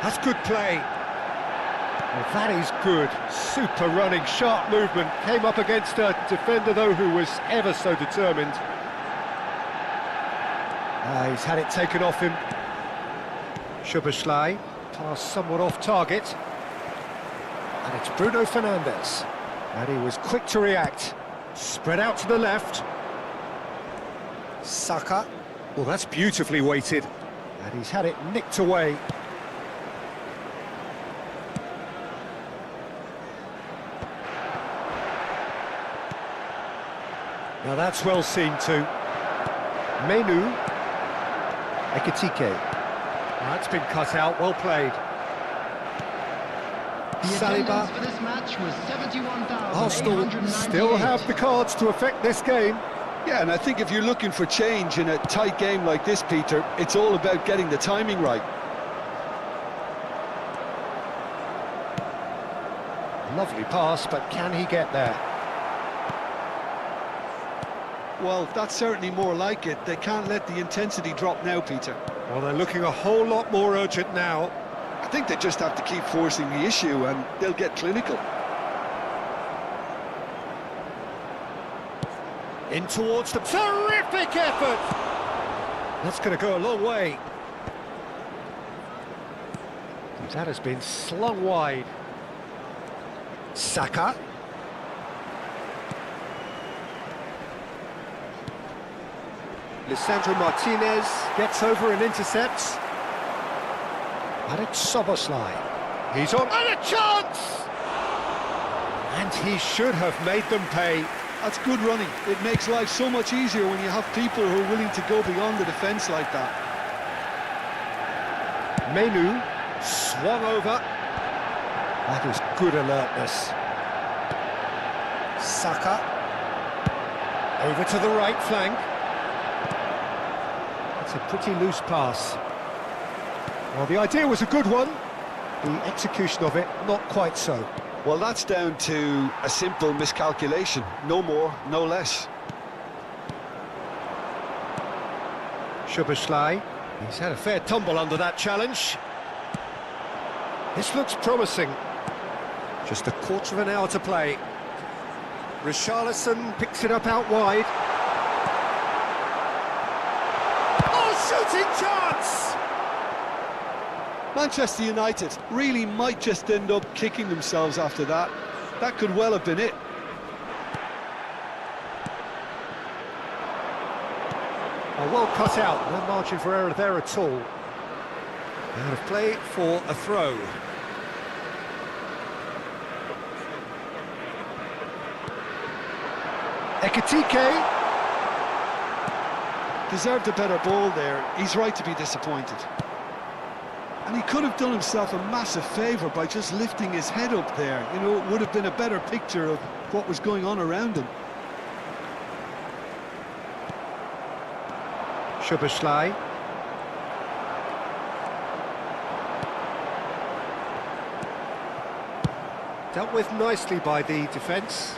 That's good play. Well, that is good. Super running, sharp movement. Came up against a defender, though, who was ever so determined. He's had it taken off him. Szoboszlai, pass somewhat off target. And it's Bruno Fernandes. And he was quick to react. Spread out to the left. Saka. Well, that's beautifully weighted. And he's had it nicked away. Now that's well seen too. Menu. Ekitike. That's been cut out, well played. Saliba. For this match was Arsenal still have the cards to affect this game. Yeah, and I think if you're looking for change in a tight game like this, Peter, it's all about getting the timing right. Lovely pass, but can he get there? Well, that's certainly more like it. They can't let the intensity drop now, Peter. Well, they're looking a whole lot more urgent now. I think they just have to keep forcing the issue and they'll get clinical. In towards the... Terrific effort! That's going to go a long way. That has been slung wide. Saka. Lisandro Martinez gets over and intercepts. And it's Szoboszlai. He's on, and a chance! And he should have made them pay. That's good running. It makes life so much easier when you have people who are willing to go beyond the defence like that. Menu swung over. That is good alertness. Saka. Over to the right flank. It's a pretty loose pass. Well, the idea was a good one. The execution of it, not quite so. Well, that's down to a simple miscalculation. No more, no less. Szoboszlai. He's had a fair tumble under that challenge. This looks promising. Just a quarter of an hour to play. Richarlison picks it up out wide. Shooting chance! Manchester United really might just end up kicking themselves after that. That could well have been it. Oh, well cut out, no margin for error there at all. Out of play for a throw. Ekitike. Deserved a better ball there. He's right to be disappointed. And he could have done himself a massive favour by just lifting his head up there. You know, it would have been a better picture of what was going on around him. Szoboszlai. Dealt with nicely by the defence.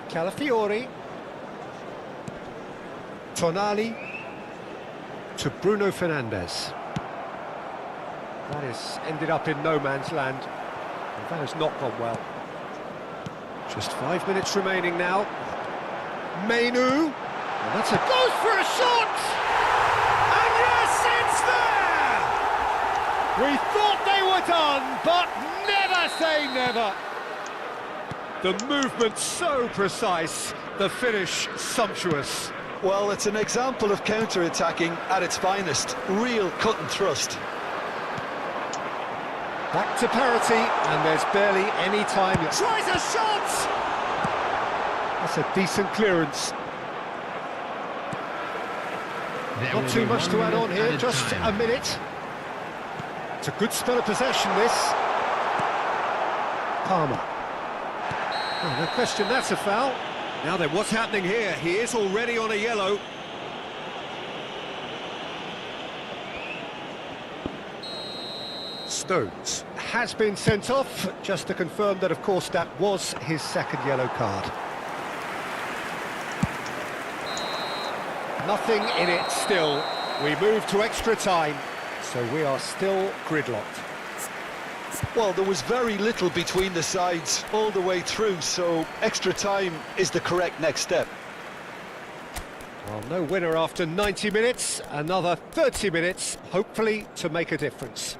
Calafiori. Tonali to Bruno Fernandes. That has ended up in no man's land. And that has not gone well. Just 5 minutes remaining now. Mainu. And that's a goes for a shot! And yes, it's there! We thought they were done, but never say never. The movement so precise, the finish sumptuous. Well, it's an example of counter-attacking at its finest. Real cut and thrust. Back to parity, and there's barely any time. Tries a shot! That's a decent clearance. Not too much to add on here, just a minute. It's a good spell of possession, this. Palmer. Oh, no question, that's a foul. Now then, what's happening here? He is already on a yellow. Stones has been sent off, just to confirm that, of course, that was his second yellow card. Nothing in it still. We move to extra time, so we are still gridlocked. Well, there was very little between the sides all the way through, so extra time is the correct next step. Well, no winner after 90 minutes, another 30 minutes, hopefully to make a difference.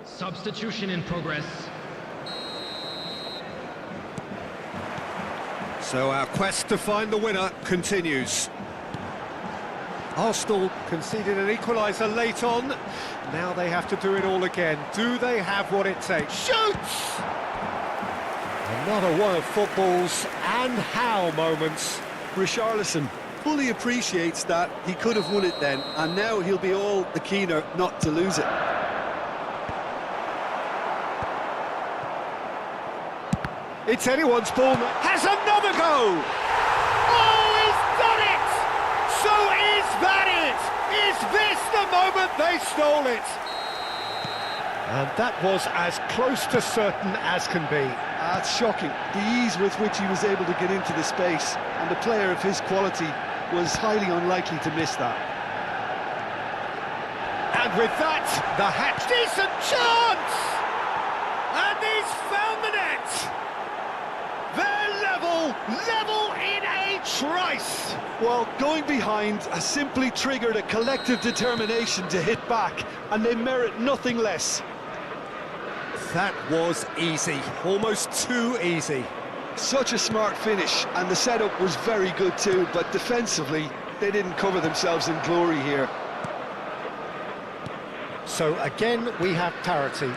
Substitution in progress. So our quest to find the winner continues. Arsenal conceded an equaliser late on. Now they have to do it all again. Do they have what it takes? Shoots! Another one of football's and how moments. Richarlison fully appreciates that he could have won it then, and now he'll be all the keener not to lose it. It's anyone's ball. Has another go! Oh, he's done it! So is that it? Is this the moment they stole it? And that was as close to certain as can be. That's shocking. The ease with which he was able to get into the space, and a player of his quality was highly unlikely to miss that. And with that, the hatch. Decent chance! And he's found the net! They're level in a trice! Well, going behind has simply triggered a collective determination to hit back, and they merit nothing less. That was easy, almost too easy. Such a smart finish, and the setup was very good too, but defensively, they didn't cover themselves in glory here. So again, we have parity.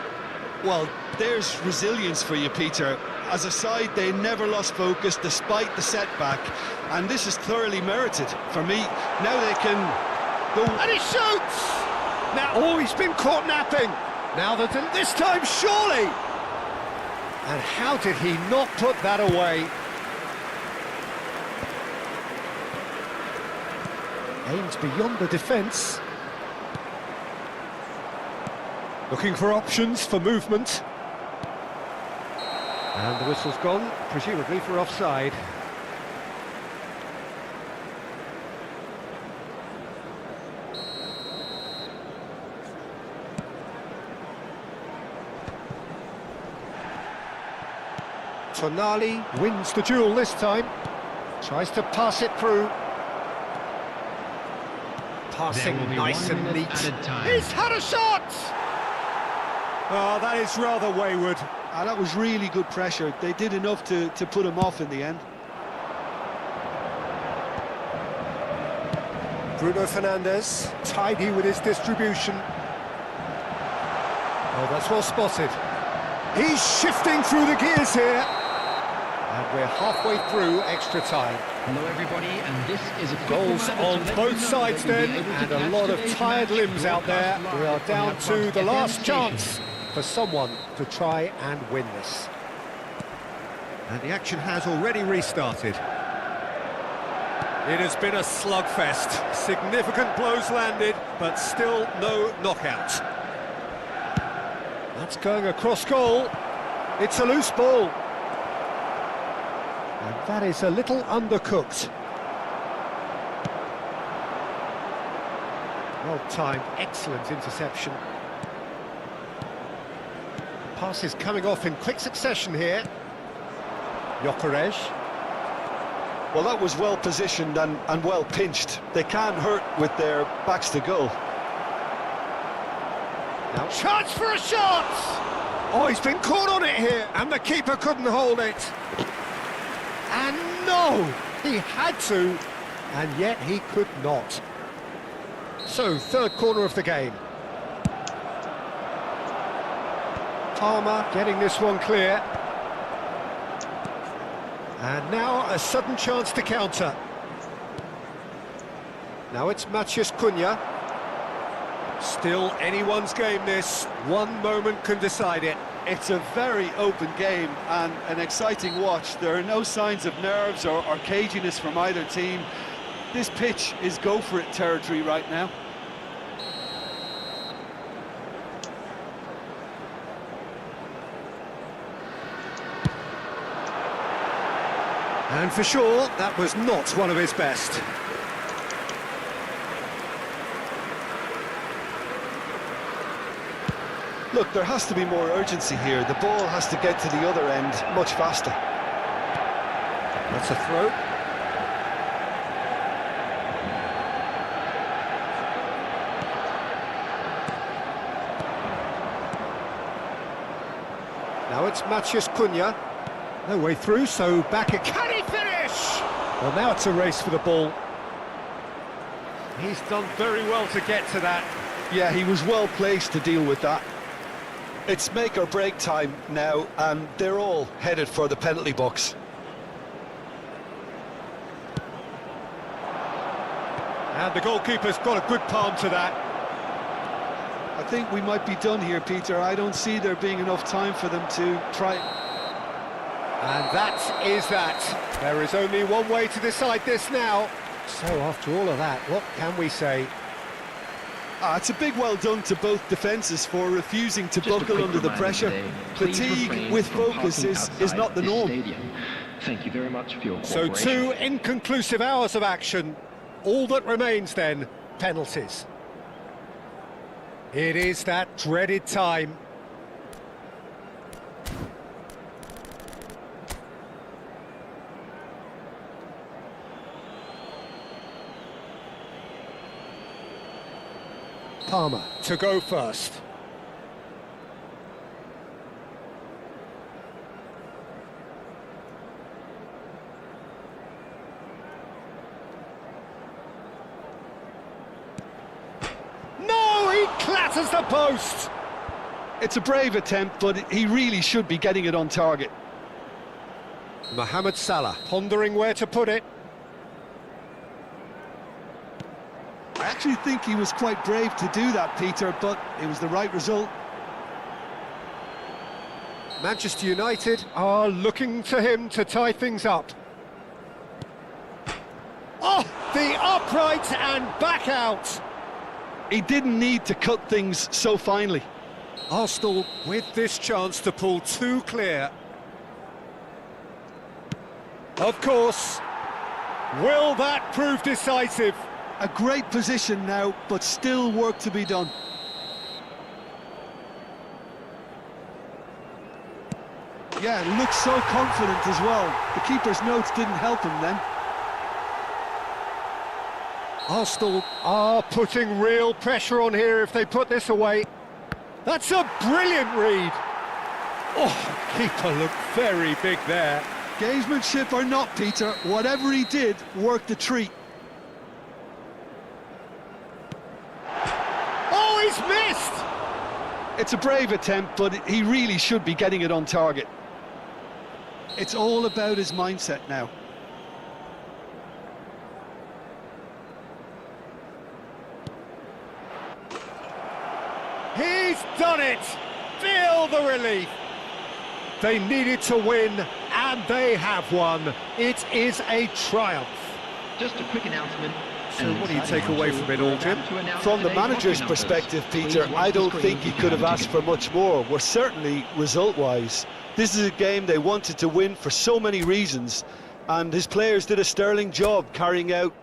Well, there's resilience for you, Peter. As a side, they never lost focus despite the setback, and this is thoroughly merited for me. Now they can go... And he shoots! Now, oh, he's been caught napping. Now that this time, surely! And how did he not put that away? Aims beyond the defence. Looking for options for movement. And the whistle's gone, presumably for offside. Tonali wins the duel this time. Tries to pass it through. Passing nice and neat. He's had a shot! Oh, that is rather wayward. That was really good pressure. They did enough to put him off in the end. Bruno Fernandes, tidy with his distribution. Oh, that's well spotted. He's shifting through the gears here. And we're halfway through extra time. Hello everybody, and this is a Goals on both sides then, and a lot of tired limbs out there. We are down to the last chance for someone to try and win this. And the action has already restarted. It has been a slugfest. Significant blows landed, but still no knockout. That's going across goal. It's a loose ball. And that is a little undercooked. Well timed, excellent interception. Pass is coming off in quick succession here. Gyökeres. Well, that was well positioned and well pinched. They can't hurt with their backs to goal. Now chance for a shot! Oh, he's been caught on it here, and the keeper couldn't hold it. And no! He had to, and yet he could not. So, third corner of the game. Palmer getting this one clear. And now a sudden chance to counter. Now it's Matheus Cunha. Still anyone's game this. One moment can decide it. It's a very open game and an exciting watch. There are no signs of nerves or caginess from either team. This pitch is go-for-it territory right now. And for sure, that was not one of his best. Look, there has to be more urgency here. The ball has to get to the other end much faster. That's a throw. Now it's Matheus Cunha. No way through, so back it. Can he finish? Well, now it's a race for the ball. He's done very well to get to that. Yeah, he was well placed to deal with that. It's make or break time now, and they're all headed for the penalty box. And the goalkeeper's got a good palm to that. I think we might be done here, Peter. I don't see there being enough time for them to try. And that is that. There is only one way to decide this now. So after all of that, what can we say? It's a big well done to both defences for refusing to buckle under the pressure. Fatigue with focus is not the norm. Thank you very much for your So 2 inconclusive hours of action. All that remains then, penalties. It is that dreaded time. Palmer to go first. No, he clatters the post. It's a brave attempt, but he really should be getting it on target. Mohamed Salah pondering where to put it. I actually think he was quite brave to do that, Peter, but it was the right result. Manchester United are looking to him to tie things up. Oh, the upright and back out. He didn't need to cut things so finely. Arsenal with this chance to pull 2 clear. Of course. Will that prove decisive? A great position now, but still work to be done. Yeah, looks so confident as well. The keeper's notes didn't help him then. Arsenal are putting real pressure on here if they put this away. That's a brilliant read. Oh, keeper looked very big there. Gamesmanship or not, Peter, whatever he did worked a treat. It's a brave attempt, but he really should be getting it on target. It's all about his mindset now. He's done it! Feel the relief! They needed to win, and they have won. It is a triumph. Just a quick announcement. So what do you take away from it all, Jim? From the manager's perspective, Peter, I don't think he could have asked for much more. Well, certainly result-wise. This is a game they wanted to win for so many reasons, and his players did a sterling job carrying out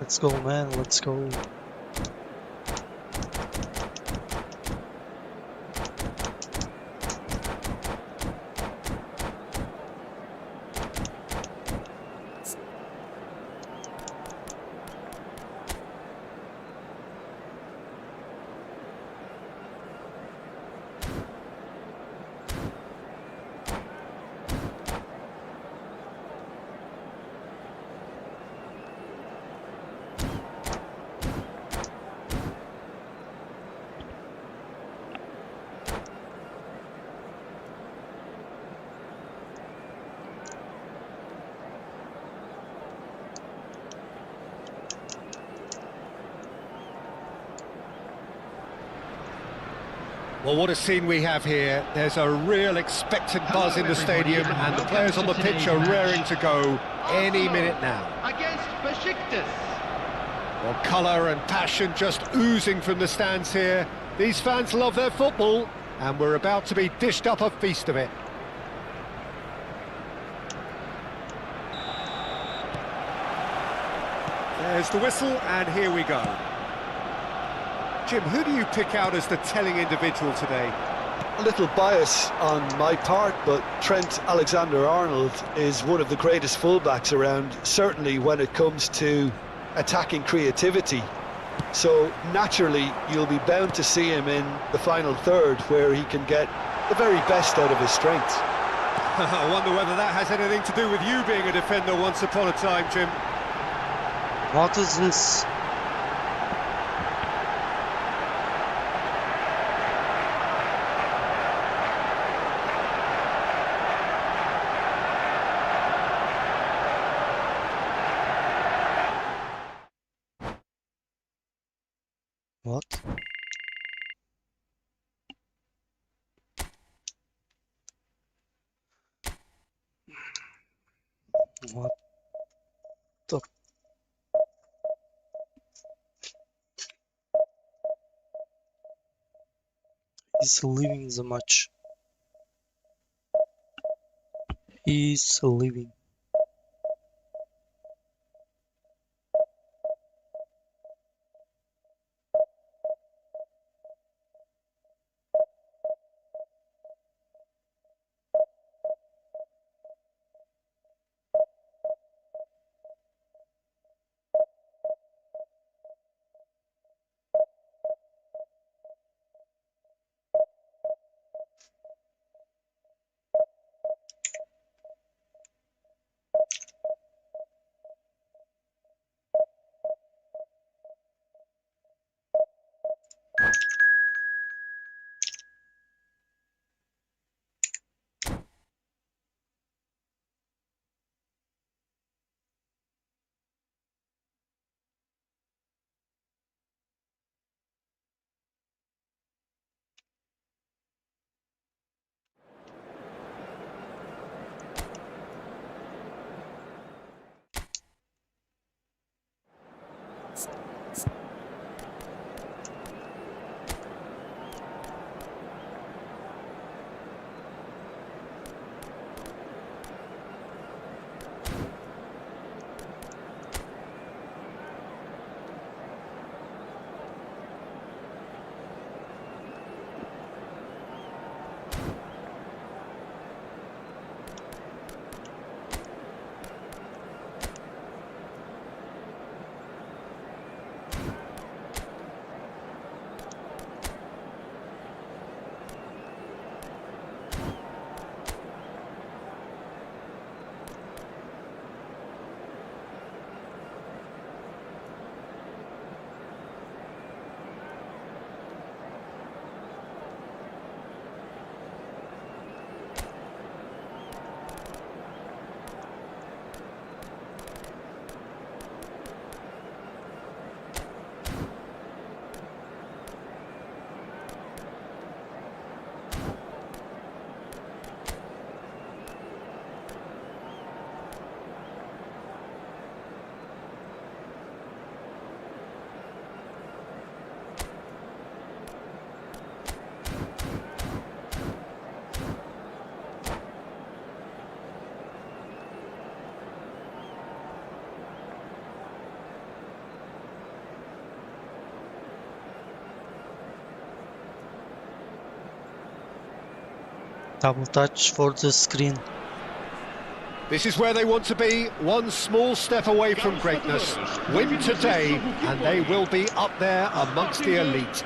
Let's go, man. Let's go. Well, what a scene we have here. There's a real expectant buzz in the stadium, and the players on the pitch are raring to go any minute now. Against Besiktas. Well, colour and passion just oozing from the stands here. These fans love their football, and we're about to be dished up a feast of it. There's the whistle, and here we go. Jim, who do you pick out as the telling individual today? A little bias on my part, but Trent Alexander-Arnold is one of the greatest fullbacks around, certainly when it comes to attacking creativity. So naturally, you'll be bound to see him in the final third, where he can get the very best out of his strengths. I wonder whether that has anything to do with you being a defender once upon a time, Jim. What is this? What? What the? He's leaving the match. He's leaving. Double touch for the screen. This is where they want to be, one small step away from greatness. Win today, and they will be up there amongst the elite.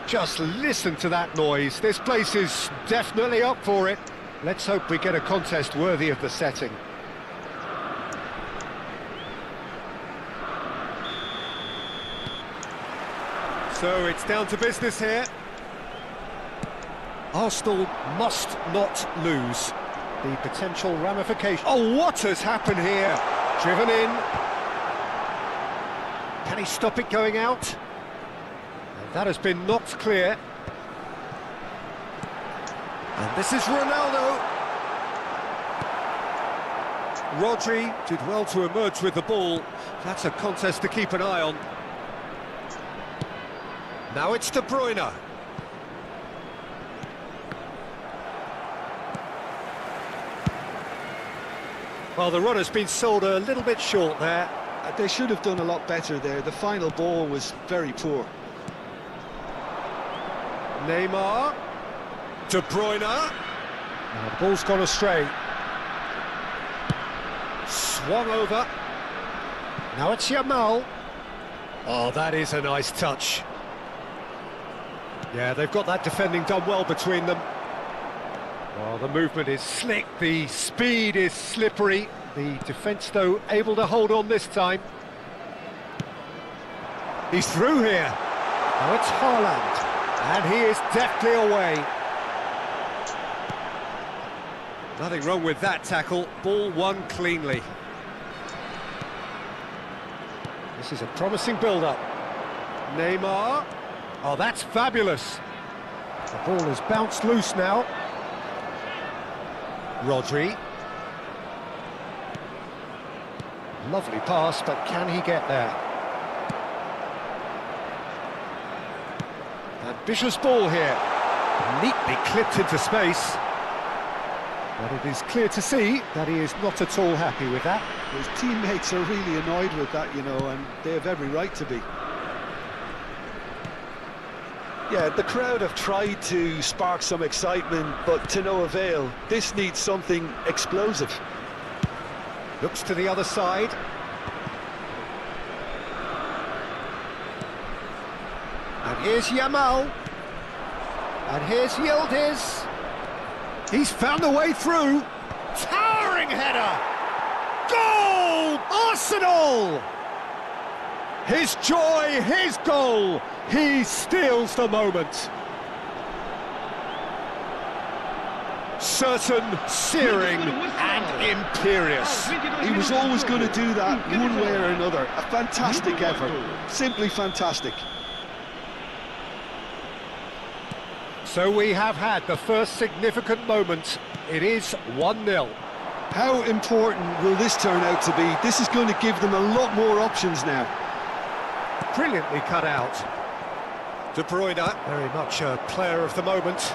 Just listen to that noise. This place is definitely up for it. Let's hope we get a contest worthy of the setting. So it's down to business here. Arsenal must not lose. The potential ramification. Oh, what has happened here? Driven in. Can he stop it going out? And that has been knocked clear. And this is Ronaldo. Rodri did well to emerge with the ball. That's a contest to keep an eye on. Now it's De Bruyne. Well, the runner's been sold a little bit short there. They should have done a lot better there. The final ball was very poor. Neymar. De Bruyne. Now the ball's gone astray. Swung over. Now it's Yamal. Oh, that is a nice touch. Yeah, they've got that defending done well between them. Well, the movement is slick, the speed is slippery. The defence, though, able to hold on this time. He's through here. Now it's Haaland. And he is deftly away. Nothing wrong with that tackle. Ball won cleanly. This is a promising build-up. Neymar. Oh, that's fabulous. The ball has bounced loose now. Rodri. Lovely pass, but can he get there? Ambitious ball here. Neatly clipped into space. But it is clear to see that he is not at all happy with that. His teammates are really annoyed with that, you know, and they have every right to be. Yeah, the crowd have tried to spark some excitement, but to no avail. This needs something explosive. Looks to the other side. And here's Yamal. And here's Yildiz. He's found a way through. Towering header. Goal! Arsenal! His joy, his goal. He steals the moment. Certain, searing and imperious. He was always going to do that one way or another. A fantastic effort. Simply fantastic. So we have had the first significant moment. It is 1-0. How important will this turn out to be? This is going to give them a lot more options now. Brilliantly cut out. De Bruyne, very much a player of the moment.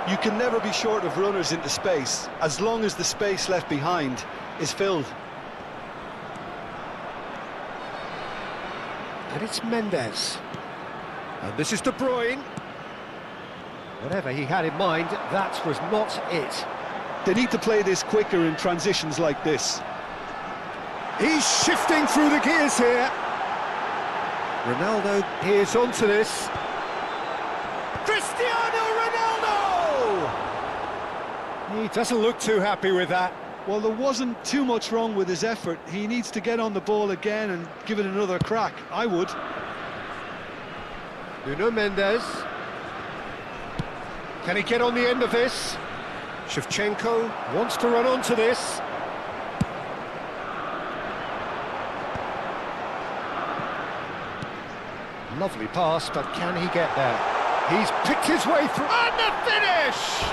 You can never be short of runners into space, as long as the space left behind is filled. And it's Mendes. And this is De Bruyne. Whatever he had in mind, that was not it. They need to play this quicker in transitions like this. He's shifting through the gears here. Ronaldo here's onto this. Cristiano Ronaldo! He doesn't look too happy with that. Well, there wasn't too much wrong with his effort. He needs to get on the ball again and give it another crack. I would. Nuno Mendes. Can he get on the end of this? Shevchenko wants to run onto this. Lovely pass, but can he get there? He's picked his way through. And the finish!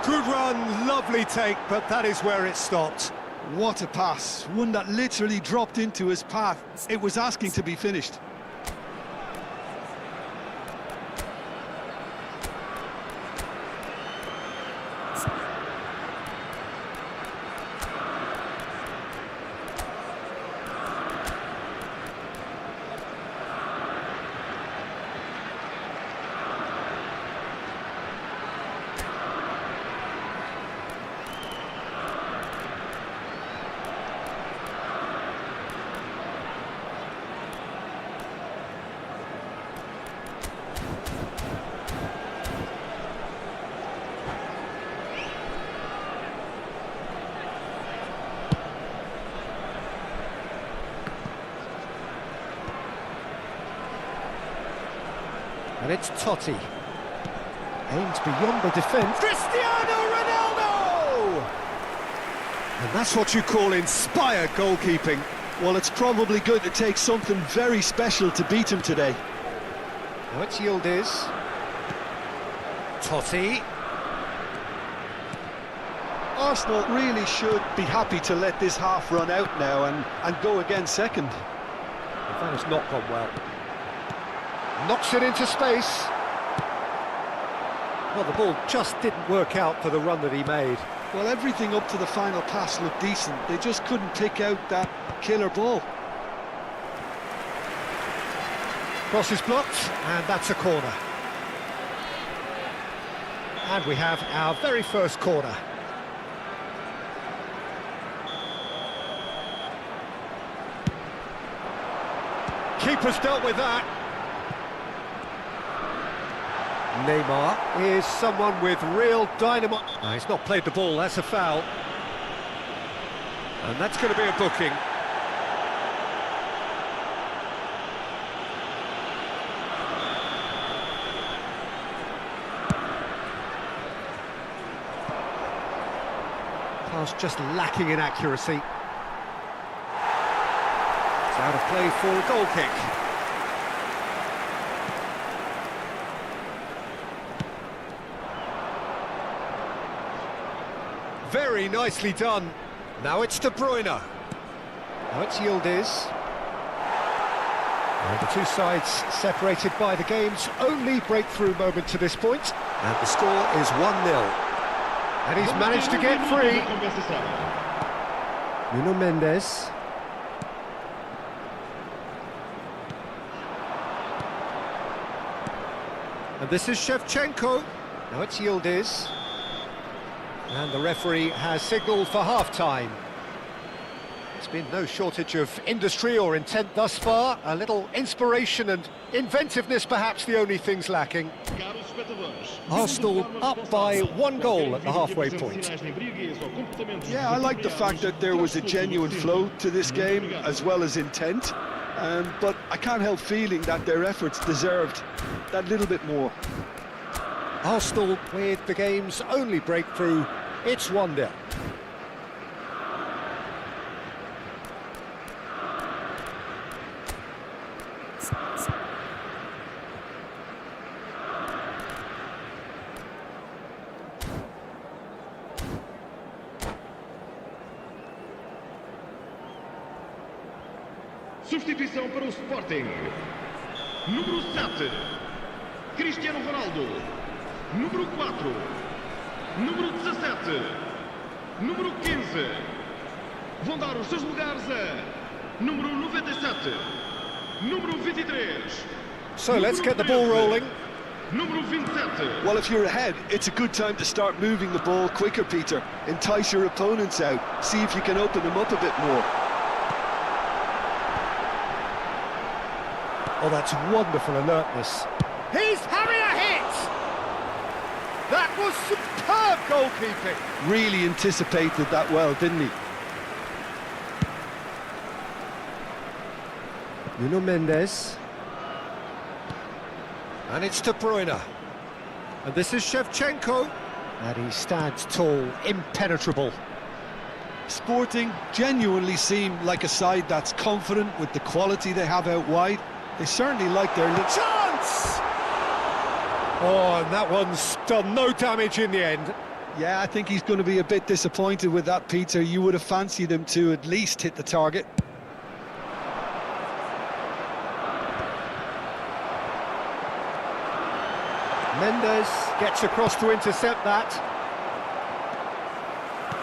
Good run, lovely take, but that is where it stopped. What a pass. One that literally dropped into his path. It was asking to be finished. And it's Totti. Aims beyond the defence. Cristiano Ronaldo! And that's what you call inspired goalkeeping. Well, it's probably going to take something very special to beat him today. Now it's Yildiz. Totti. Arsenal really should be happy to let this half run out now and go again second. That has not gone well. Knocks it into space. Well, the ball just didn't work out for the run that he made. Well, everything up to the final pass looked decent. They just couldn't pick out that killer ball. Cross is blocked, and that's a corner. And we have our very first corner. Keeper's dealt with that. Neymar is someone with real dynamite. No, he's not played the ball, that's a foul. And that's going to be a booking. Pass just lacking in accuracy. It's out of play for a goal kick. Very nicely done. Now it's De Bruyne. Now it's Yildiz. And the two sides separated by the game's only breakthrough moment to this point. And the score is 1-0. And he's managed to get free. Nuno Mendes. And this is Shevchenko. Now it's Yildiz. And the referee has signalled for half-time. There's been no shortage of industry or intent thus far. A little inspiration and inventiveness, perhaps the only things lacking. Arsenal up by 1 goal at the halfway point. Yeah, I like the fact that there was a genuine flow to this game as well as intent. But I can't help feeling that their efforts deserved that little bit more. Arsenal with the game's only breakthrough. It's 1-0. Substituição para o Sporting. Número 7, Cristiano Ronaldo. Número 4, número 17, número 15. Vão dar os seus lugares a número 97, número 23. So let's get the ball rolling. Número 27. Well, if you're ahead, it's a good time to start moving the ball quicker, Peter. Entice your opponents out. See if you can open them up a bit more. Oh, that's wonderful alertness. He's having a hit! That was superb goalkeeping. Really anticipated that well, didn't he? Nuno Mendes. And it's De Bruyne. And this is Shevchenko. And he stands tall, impenetrable. Sporting genuinely seem like a side that's confident with the quality they have out wide. They certainly like their little Chance! Oh, and that one's done no damage in the end. Yeah, I think he's going to be a bit disappointed with that, Peter. You would have fancied him to at least hit the target. Mendes gets across to intercept that.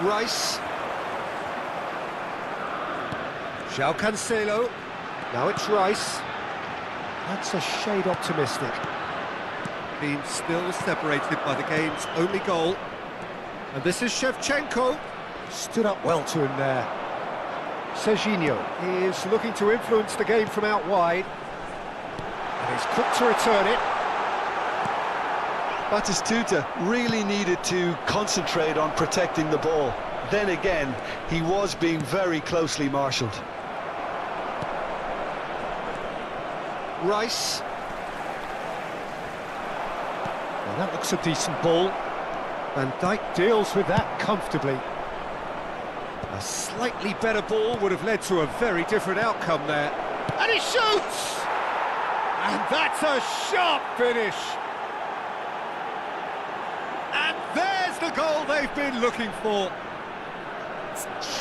Rice. João Cancelo. Now it's Rice. That's a shade optimistic. Being still separated by the game's only goal. And this is Shevchenko. Stood up well to him there. Serginho is looking to influence the game from out wide. And he's quick to return it. Batistuta really needed to concentrate on protecting the ball. Then again, he was being very closely marshalled. Rice. Well, that looks a decent ball. Van Dijk deals with that comfortably. A slightly better ball would have led to a very different outcome there. And he shoots! And that's a sharp finish. And there's the goal they've been looking for.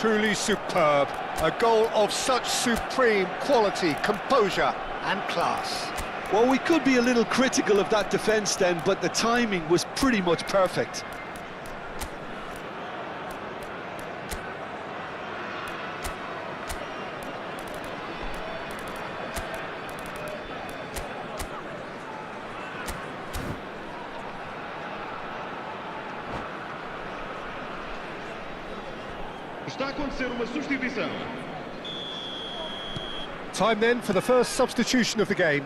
Truly superb. A goal of such supreme quality, composure and class. Well, we could be a little critical of that defence then, but the timing was pretty much perfect. Está a acontecer uma substituição. Time then for the first substitution of the game.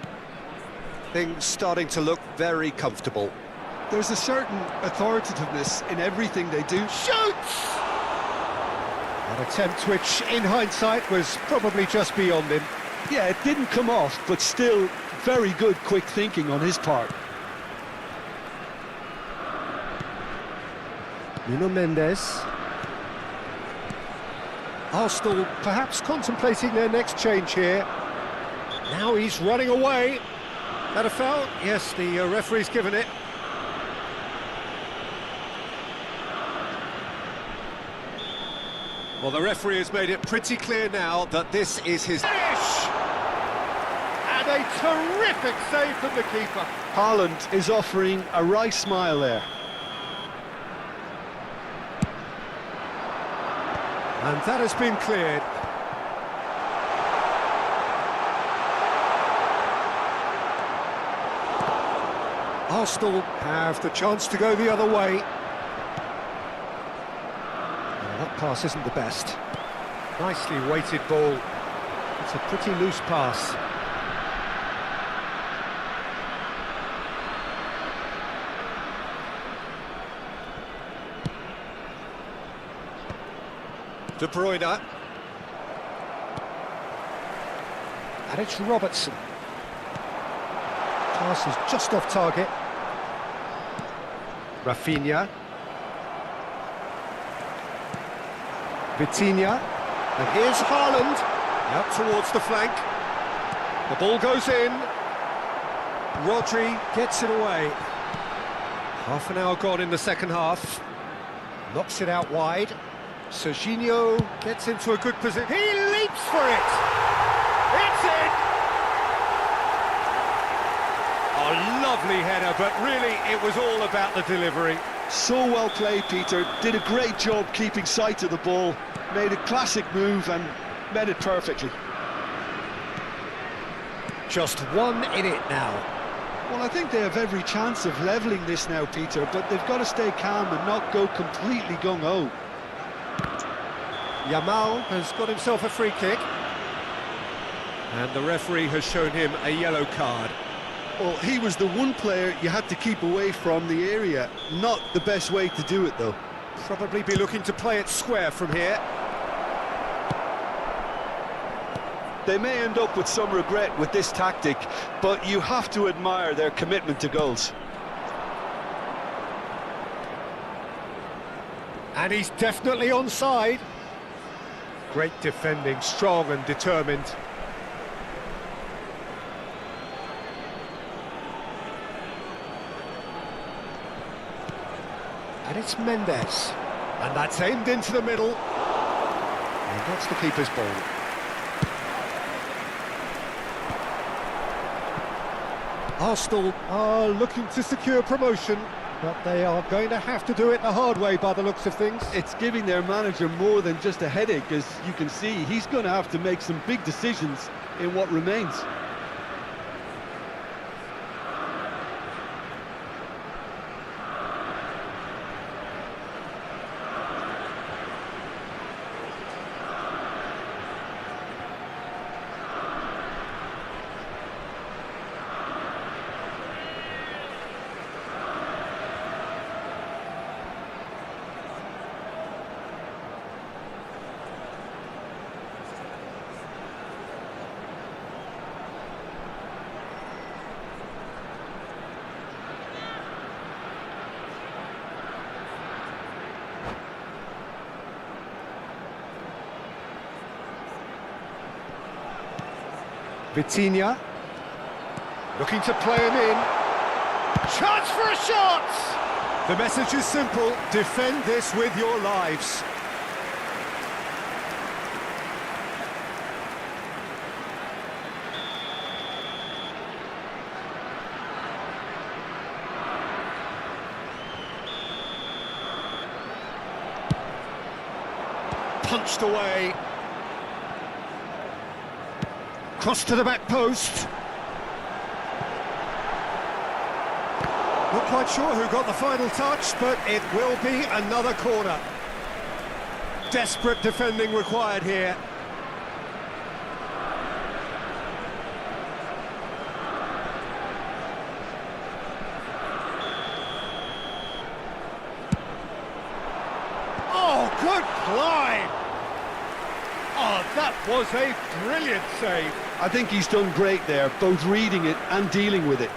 Things starting to look very comfortable. There's a certain authoritativeness in everything they do. Shoots! An attempt which, in hindsight, was probably just beyond him. Yeah, it didn't come off, but still very good quick thinking on his part. Nuno Mendes. Arsenal perhaps contemplating their next change here. Now he's running away. That a foul? Yes, the referee's given it. Well, the referee has made it pretty clear now that this is his finish! And a terrific save from the keeper. Haaland is offering a wry smile there. And that has been cleared. Arsenal have the chance to go the other way. Well, that pass isn't the best. Nicely weighted ball. It's a pretty loose pass. De Bruyne. And it's Robertson. Pass is just off target. Rafinha. Vitinha. And here's Haaland. Out towards the flank. The ball goes in. Rodri gets it away. Half an hour gone in the second half. Knocks it out wide. Serginho gets into a good position. He leaps for it! It's in! A lovely header, but really it was all about the delivery. So well played, Peter. Did a great job keeping sight of the ball. Made a classic move and met it perfectly. Just one in it now. Well, I think they have every chance of levelling this now, Peter, but they've got to stay calm and not go completely gung-ho. Yamal has got himself a free kick. And the referee has shown him a yellow card. Well, he was the one player you had to keep away from the area. Not the best way to do it, though. Probably be looking to play it square from here. They may end up with some regret with this tactic, but you have to admire their commitment to goals. And he's definitely onside. Great defending, strong and determined. And it's Mendes. And that's aimed into the middle. And that's the keeper's ball. Arsenal are looking to secure promotion, but they are going to have to do it the hard way by the looks of things. It's giving their manager more than just a headache, as you can see. He's going to have to make some big decisions in what remains. Vitinha. Looking to play him in. Chance for a shot! The message is simple, defend this with your lives. Punched away. Cross to the back post. Not quite sure who got the final touch, but it will be another corner. Desperate defending required here. Oh, good climb! Oh, that was a brilliant save. I think he's done great there, both reading it and dealing with it.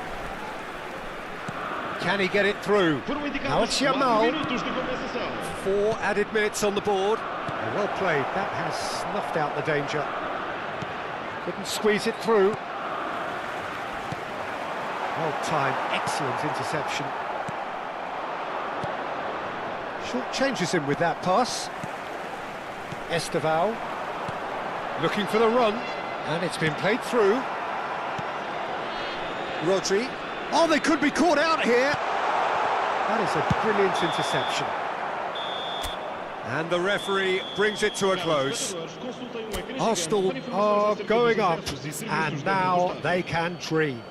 Can he get it through? Foram indicados Now it's 4 Yamal. minutos de compensação. 4 added minutes on the board. Well played, that has snuffed out the danger. Couldn't squeeze it through. Well timed, excellent interception. Short changes him with that pass. Esteval looking for the run, and it's been played through. Rodri. Oh, they could be caught out here. That is a brilliant interception. And the referee brings it to a close. Arsenal are going up, and now they can dream.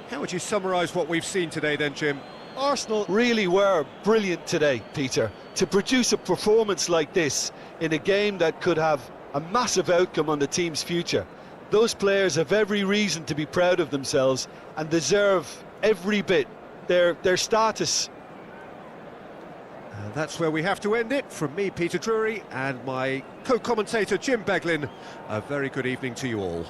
How would you summarise what we've seen today then, Jim? Arsenal really were brilliant today, Peter. To produce a performance like this in a game that could have a massive outcome on the team's future. Those players have every reason to be proud of themselves and deserve every bit their status. And that's where we have to end it. From me, Peter Drury, and my co-commentator, Jim Beglin, a very good evening to you all.